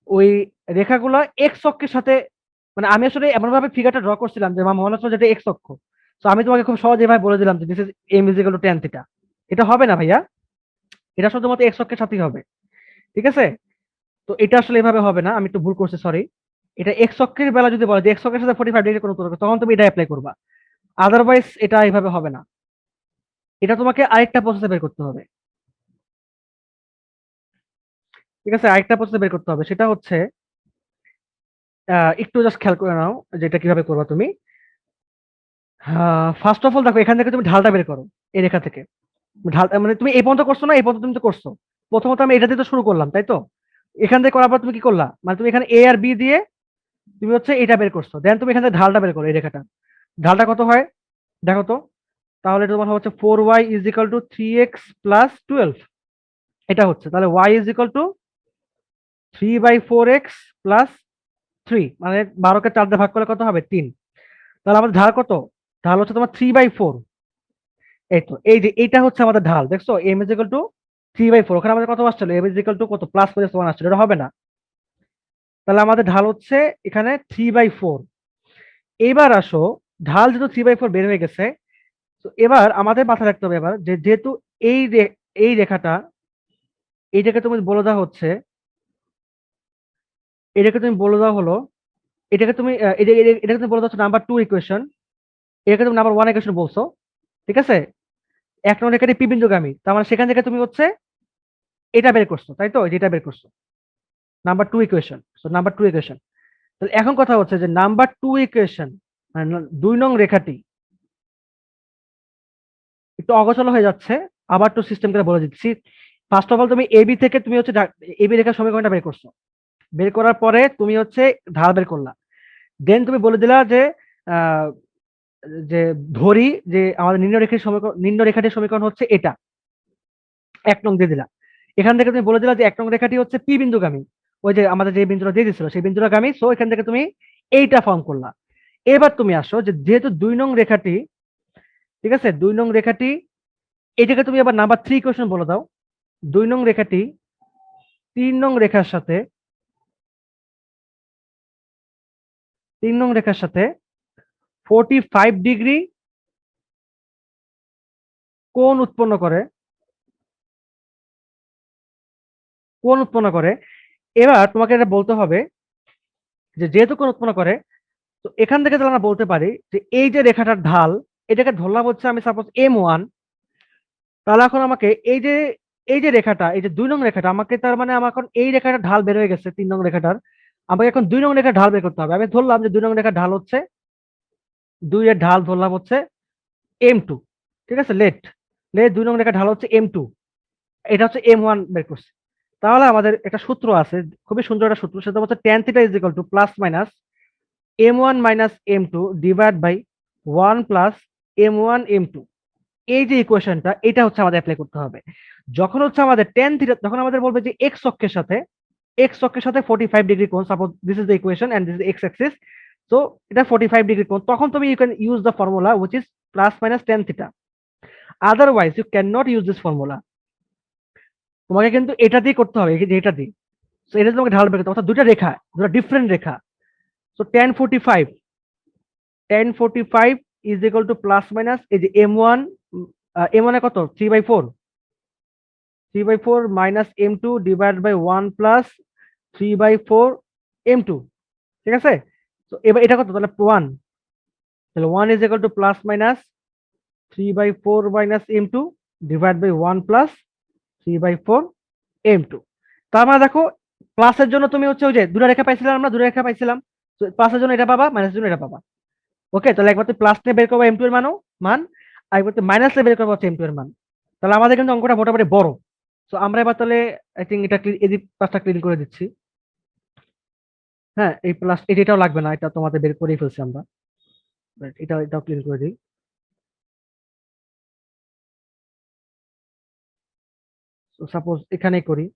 ওই রেখাগুলো এক্স অক্ষের সাথে, মানে আমি আসলে এমন ভাবে ফিগারটা ড্র করছিলাম যে আমার মনে হচ্ছে যেটা এক্স অক্ষ। তো আমি তোমাকে খুব সহজে ভাবে বলে দিলাম যে this is M is equal to tan theta. এটা হবে না ভাইয়া, এটা শুধুমাত্র এক্স অক্ষের সাথেই হবে, ঠিক আছে? তো এটা আসলে এভাবে হবে না, আমি একটু ভুল করছি, সরি। এটা এক্স অক্ষের বেলা যদি বলে যে এক্স অক্ষের সাথে 45 ডিগ্রি কোণ তৈরি করে, তখন তুমি এটা অ্যাপ্লাই করবা। আদারওয়াইজ এটা এইভাবে হবে না। এটা তোমাকে আরেকটা প্রসেসে বের করতে হবে, ঠিক আছে? আরেকটা প্রসেসে বের করতে হবে, সেটা হচ্ছে একটু জাস্ট খেয়াল করে নাও যে এটা কিভাবে করবা তুমি। ফার্স্ট অফ অল দেখো, এখান থেকে তুমি ঢালটা বের করো। এই রেখা থেকে ঢাল, মানে তুমি এই পর্যন্ত করছো না? এই পর্যন্ত তুমি তো করছো। প্রথমত আমি এটা দিয়ে তো শুরু করলাম, তাই তো? এখান থেকে করার পর তুমি কি করলা, মানে তুমি এখানে এ আর বি দিয়ে তুমি হচ্ছে এটা বের করছো, দেন তুমি এখান থেকে ঢালটা বের করো। এই রেখাটা ঢালটা কত হয় দেখো তো। তাহলে এটা তোমার হচ্ছে 4y is equal two 3x plus 12। এটা হচ্ছে, তাহলে y is equal two 3/4x plus 3, মানে 12কে 4 দিয়ে ভাগ করলে কত হবে? 3। তাহলে আমাদের ঢাল কত? ঢাল হচ্ছে তোমার 3/4। এই তো, এই যে এইটা হচ্ছে আমাদের ঢাল, দেখছো? M is equal to 3/4। ওখানে আমাদের কত আসছিল? এম ইজ ইকুয়াল টু কত? প্লাস মাইনাস 1 আসছিল, এটা হবে না। তাহলে আমাদের ঢাল হচ্ছে এখানে 3/4। এবার আসো, ঢাল যেহেতু 3/4 বের হয়ে গেছে, তো এবার আমাদের মাথায় রাখতে হবে এবার যে যেহেতু এই এই রেখাটা, এইটাকে তুমি বলে দেওয়া হচ্ছে, এটাকে তুমি বলে দেওয়া হলো, এটাকে তুমি এটাকে তুমি বলে দাও নাম্বার 2 ইকুয়েশন, এটাকে তুমি নাম্বার 1 ইকুয়েশন বলছো, ঠিক আছে? 1 নং রেখাটি পি বিন্দুগামী, তার মানে সেখান থেকে তুমি হচ্ছে এটা বের করছো, তাই তো? যেটা বের করছো number 2 equation. So number 2 equation. তাহলে এখন কথা হচ্ছে যে নাম্বার 2 ইকুয়েশন, মানে 2 নং রেখাটি একটু অগোছালো হয়ে যাচ্ছে, আবার একটু সিস্টেম করে বলে দিচ্ছি। ফার্স্ট অফ অল তুমি এবি থেকে তুমি হচ্ছে এবি রেখার সমীকরণটা বের করছো। বের করার পরে তুমি হচ্ছে ঢাল বের করলা। দেন তুমি বলে দিলা যে আহ, যে ধরি যে আমাদের নিম্ন রেখাটির সমীকরণ হচ্ছে এটা, 1 নং দিয়ে দিলা। এখান থেকে তুমি বলে দিলা যে 1 নং রেখাটি হচ্ছে পি বিন্দুগামী, ওই যে আমাদের যে বিন্দুটা দিয়ে দিছিল সেই বিন্দুটা গামী। সো এখান থেকে তুমি এইটা ফর্ম করলা। এবার তুমি আসো যে যেহেতু 2 নং রেখাটি, ঠিক আছে, 2 নং রেখাটি, এটাকে তুমি আবার নাম্বার 3 কোয়েশ্চেন বলে দাও। 2 নং রেখাটি 3 নং রেখার সাথে, 3 নং রেখার সাথে 45 ডিগ্রি কোণ উৎপন্ন করে, কোণ উৎপন্ন করে। এবার তোমাকে এটা বলতে হবে যে যেহেতু কোণ উৎপন্ন করে, তো এখান থেকে তাহলে আমরা বলতে পারি যে এই যে রেখাটার ঢাল, এটাকে ধরলাম হচ্ছে আমি সাপোজ M1। তাহলে এখন আমাকে এই যে রেখাটা, এই যে 2 নং রেখাটা, আমাকে তার মানে আমার এখন এই রেখাটার ঢাল বের হয়ে গেছে 3 নং রেখাটার। আমাকে এখন 2 নং রেখার ঢাল বের করতে হবে। আমি ধরলাম যে 2 নং রেখার ঢাল হচ্ছে, 2 এর ঢাল ধরলাম হচ্ছে M2, ঠিক আছে, লেট লেট 2 নং রেখা ঢাল হচ্ছে M2, এটা হচ্ছে M1 বের করছি। তাহলে আমাদের একটা সূত্র আছে, খুবই সুন্দর একটা সূত্র, সেটা হচ্ছে tan theta is equal to plus minus M1 minus M2 divide by 1 plus M1 M2। এই যে ইকুয়েশনটা, এটা হচ্ছে আমাদের অ্যাপ্লাই করতে হবে। যখন হচ্ছে আমাদের tan থিটা, যখন আমাদের বলবে যে x অক্ষের সাথে 45 ডিগ্রি কোণ, suppose this is the equation and this is x axis, so এটা 45 ডিগ্রি কোণ, তখন তুমি you can use the formula which is plus minus tan theta, otherwise you can not use this formula. তোমাকে কিন্তু এটা দিয়ে করতে হবে, এই যে এটা দিয়ে। সো এটা তোমাকে ঢাল বের করতে হবে, অর্থাৎ দুটো রেখা, দুটো different Rekha. So tan 45 is equal to plus minus এই যে M1, M1 এ কত 3/4, 3/4 minus M2 divide by 1 plus 3/4 M2, ঠিক আছে। তো এবার এটা কত, তাহলে 1, তাহলে 1 is equal to plus minus 3/4 minus M2 divide by 1 plus 3/4 M2। তার মানে দেখো, প্লাসের জন্য তুমি হচ্ছে ওই যে দুটো রেখা পাইছিলাম, আমরা দুটো রেখা পাইছিলাম, তো প্লাসের জন্য এটা পাবা, মাইনাসের জন্য এটা পাবা। ওকে, তাহলে একবার প্লাস নিয়ে বের করবো M2 এর মান, আর একবার মাইনাস নিয়ে বের করবো হচ্ছে M2 এর মান। তাহলে আমাদের কিন্তু অঙ্কটা মোটামুটি বড়। তো আমরা এবার তাহলে আই থিঙ্ক এটা এই পাঁচটা ক্লিন করে দিচ্ছি। হ্যাঁ, এই প্লাস এটাও লাগবে না, এটা তোমাদের বের করেই ফেলছি আমরা। এটাও ক্লিন করে দিই। সাপোজ এখানেই করি,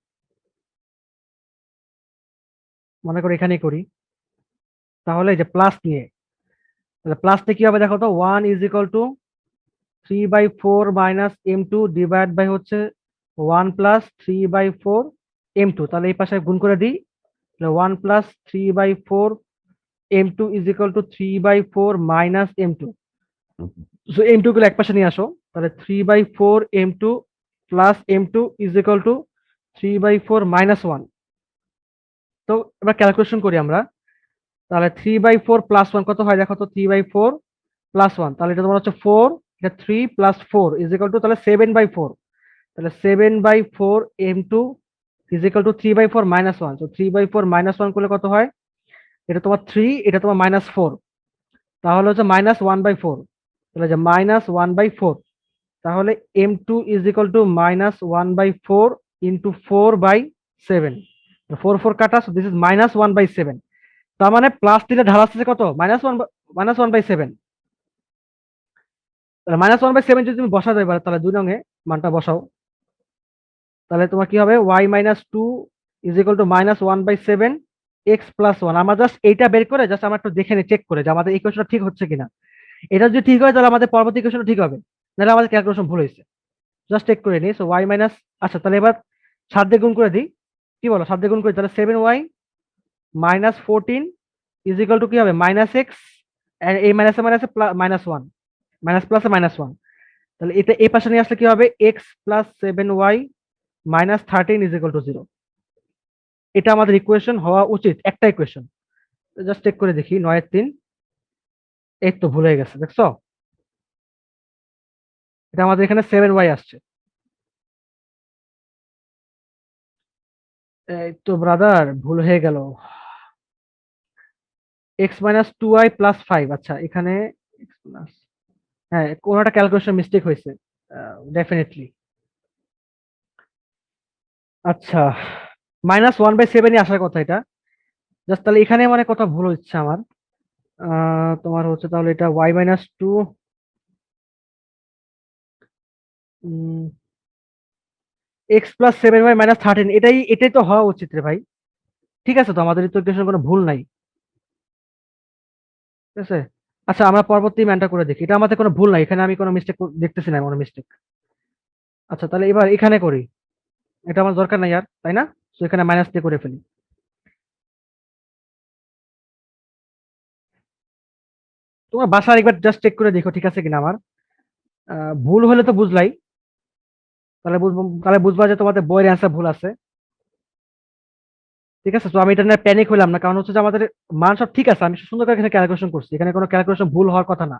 মনে করি এখানেই করি, তাহলে এই যে প্লাস নিয়ে, তাহলে প্লাস নিয়ে কি হবে দেখো তো, 1 is equal to 3/4 minus M2 divide by হচ্ছে 1 প্লাস 3/4 M2, তাহলে এই পাশে গুণ করে দিই, 1 plus 3/4 M2 is equal to 3/4 minus M2। So M2 গুলো এক পাশে নিয়ে আসো, তাহলে 3/4 M2 plus M2 is equal to 3/4 minus 1। তো এবার ক্যালকুলেশন করি আমরা, তাহলে 3/4 প্লাস 1 কত হয় দেখো তো, 3/4 প্লাস 1, তাহলে এটা তোমার হচ্ছে 4, এটা 3 প্লাস 4 ইজ ইকুয়াল টু তাহলে 7/4, তাহলে 7/4 M2 is equal to 3/4 minus 1। তো 3/4 মাইনাস 1 করলে কত হয়, এটা তোমার 3, এটা তোমার -4, তাহলে হচ্ছে -1/4, তাহলে যে -1/4, তাহলে M2 is equal two -1/4 into 4/7, 4 কাটা, সো দিস ইজ -1/7। তার মানে প্লাস দিলে ঢাল আসছে কত, -1/7। তাহলে -1/7 যদি তুমি বসাতে পারো, তাহলে 2 নং এ মানটা বসাও, তাহলে তোমার কি হবে, y-2 is equal two -1/7 x plus 1। আমরা জাস্ট এইটা বের করে জাস্ট আমরা একটু দেখে নিই, চেক করে যে আমাদের ইকুয়েশনটা ঠিক হচ্ছে কিনা। এটা যদি ঠিক হয় তাহলে আমাদের পরবর্তী ইকুয়েশনটা ঠিক হবে, নাহলে আমাদের ক্যালকুলেশন ভুল হয়েছে। জাস্ট চেক করে নিই। সো y মাইনাস, আচ্ছা তাহলে এবার 7 দিয়ে গুণ করে দিই, কি বলো 7 দিয়ে গুণ করি, তাহলে 7y minus 14 is equal two কি হবে, -x, এই মাইনাসে মাইনাসে -1, মাইনাস প্লাসে -1, তাহলে এটা এই পাশে নিয়ে আসলে কি হবে, x plus 7y minus 13 is equal to 0। এটা আমাদের ইকুয়েশন হওয়া উচিত, একটা ইকুয়েশন। জাস্ট চেক করে দেখি, 9-3, এই তো ভুল হয়ে গেছে, দেখছো, এটা আমাদের এখানে 7y আসছে। এই তো ব্রাদার ভুল হয়ে গেল, x মাইনাস 2y প্লাস 5। আচ্ছা এখানে x প্লাস, হ্যাঁ কোনো একটা ক্যালকুলেশন মিস্টেক হয়েছে ডেফিনেটলি। আচ্ছা, -1/7ই আসার কথা এটা, জাস্ট তাহলে এখানে মানে কথা ভুল হচ্ছে আমার। তোমার হচ্ছে তাহলে এটা y-2 x plus 7y minus 13, এটাই তো হওয়া উচিত রে ভাই। ঠিক আছে, তো আমাদের তো ইকুয়েশন কোনো ভুল নাই, ঠিক আছে। আচ্ছা আমরা পরবর্তী ম্যানটা করে দেখি, এটা আমাদের কোনো ভুল নাই, এখানে আমি কোনো মিস্টেক দেখতেছি না, কোনো মিস্টেক। আচ্ছা তাহলে এবার এখানে করি, এটা আমার দরকার নাই আর, তাই না, তো এখানে মাইনাস দিয়ে করে ফেলি। তোমার বাসার একবার জাস্ট চেক করে দেখো ঠিক আছে কিনা আমার। ভুল হলে তো বুঝলাই, তাহলে বুঝবা যে তোমাদের বইয়ের অ্যান্সার ভুল আছে। ঠিক আছে, তো আমি এটা নিয়ে প্যানিক হলাম না, কারণ হচ্ছে যে আমাদের মান সব ঠিক আছে, আমি সুন্দর করে এখানে ক্যালকুলেশন করছি, এখানে কোনো ক্যালকুলেশন ভুল হওয়ার কথা না।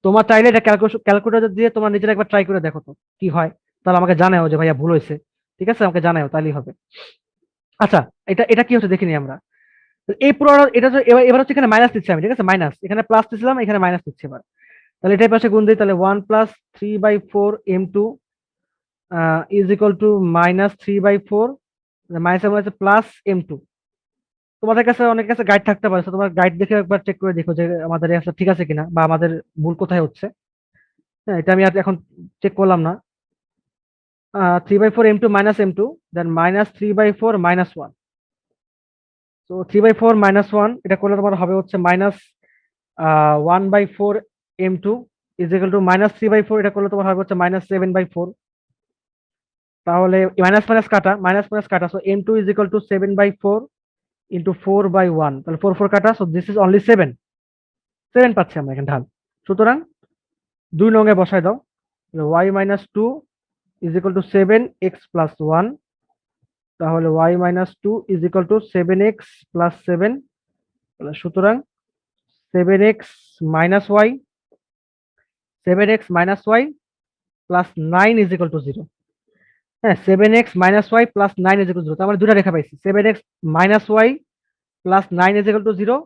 তোমার চাইলে এটা ক্যালকুলেটর দিয়ে তোমার নিজের একবার ট্রাই করে দেখো তো কি হয়, তাহলে আমাকে জানাও যে ভাইয়া ভুল হয়েছে, ঠিক আছে, আমাকে জানাও, তাহলেই হবে। আচ্ছা, এটা এটা কি হচ্ছে দেখিনি আমরা। তো এই পুরো এটা এবার এবার হচ্ছে এখানে মাইনাস দিচ্ছি আমি, ঠিক আছে, মাইনাস, এখানে প্লাস দিচ্ছিলাম, এখানে মাইনাস দিচ্ছি এবার। তাহলে এটাই পাশে গুণ দিই, তাহলে 1+3/4 m2 is equal to -3/4, minus হচ্ছে +m2। তোমাদের কাছে অনেকের কাছে গাইড থাকতে পারে, তো তোমার গাইড দেখে একবার চেক করে দেখো যে আমাদের অ্যান্সার ঠিক আছে কিনা বা আমাদের ভুল কোথায় হচ্ছে। হ্যাঁ, এটা আমি আর এখন চেক করলাম না। 3/4 m2 -m2, দেন -3/4 -1। তো 3/4 - 1 এটা করলে তোমার হবে হচ্ছে -1/4 m2 ইজ ইকুয়াল টু -3/4, এটা করলে তোমার হবে হচ্ছে -7/4। তাহলে মাইনাস মাইনাস কাটা, মাইনাস মাইনাস কাটা, so m2 is equal two 7/4 into 4/1, তাহলে 4 কাটা, সো দিস ইজ অনলি 7। 7 পাচ্ছি আমরা এখানে ঢাল। সুতরাং 2 নং-এ বসায় দাও, y-2 is equal two 7x+1, তাহলে y-2 is equal two 7x+7। সুতরাং 7x minus Y, 7x - y plus 9 is equal to 0। হ্যাঁ, 7x - y plus 9 is equal to 0, তার মানে দুটা রেখা পাইছি, 7x - y plus 9 is equal to 0,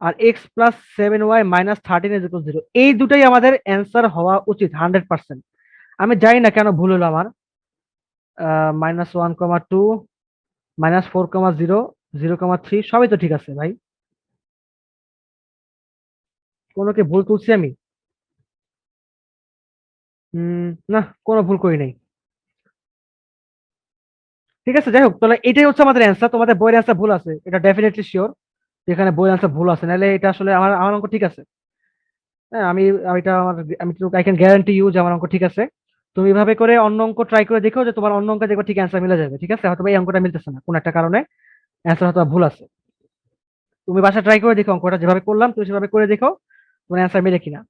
আর x+7y - 13 is equal 0। এই দুটাই আমাদের অ্যান্সার হওয়া উচিত 100%। আমি জানি না কেন ভুল হলো আমার। -1,2 -4,0 0,3 সবই তো ঠিক আছে ভাই, কোনো কি ভুল করছি আমি? না, কোনো ভুল করি নাই। ঠিক আছে, যাই হোক, তাহলে এটাই হচ্ছে আমাদের অ্যান্সার। তোমাদের বইয়ের অ্যান্সার ভুল আছে, এটা ডেফিনেটলি শিওর, যেখানে বইয়ের অ্যান্সার ভুল আছে, নাহলে এটা আসলে আমার আমার অঙ্ক ঠিক আছে। হ্যাঁ, আমি এটা আমার, আমি আই ক্যান গ্যারান্টি ইউ যে আমার অঙ্ক ঠিক আছে। তুমি এভাবে করে অন্য অঙ্ক ট্রাই করে দেখো, যে তোমার অন্য অঙ্ক দেখবে ঠিক অ্যান্সার মিলে যাবে। ঠিক আছে, হয়তো এই অঙ্কটা মিলতেছে না কোন একটা কারণে, অ্যান্সার হয়তো ভুল আছে। তুমি বাসা ট্রাই করে দেখো, অঙ্কটা যেভাবে করলাম তুমি সেভাবে করে দেখো তোমার অ্যান্সার মিলে কিনা।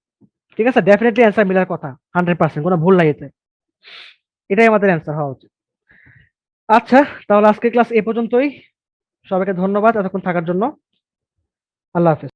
ঠিক আছে, ডেফিনেটলি অ্যান্সার মিলার কথা 100%, কোনো ভুল নাই এতে। এটাই আমাদের অ্যান্সার হওয়া উচিত। আচ্ছা, তাহলে আজকের ক্লাস এ পর্যন্তই। সবাইকে ধন্যবাদ এতক্ষণ থাকার জন্য। আল্লাহ হাফেজ।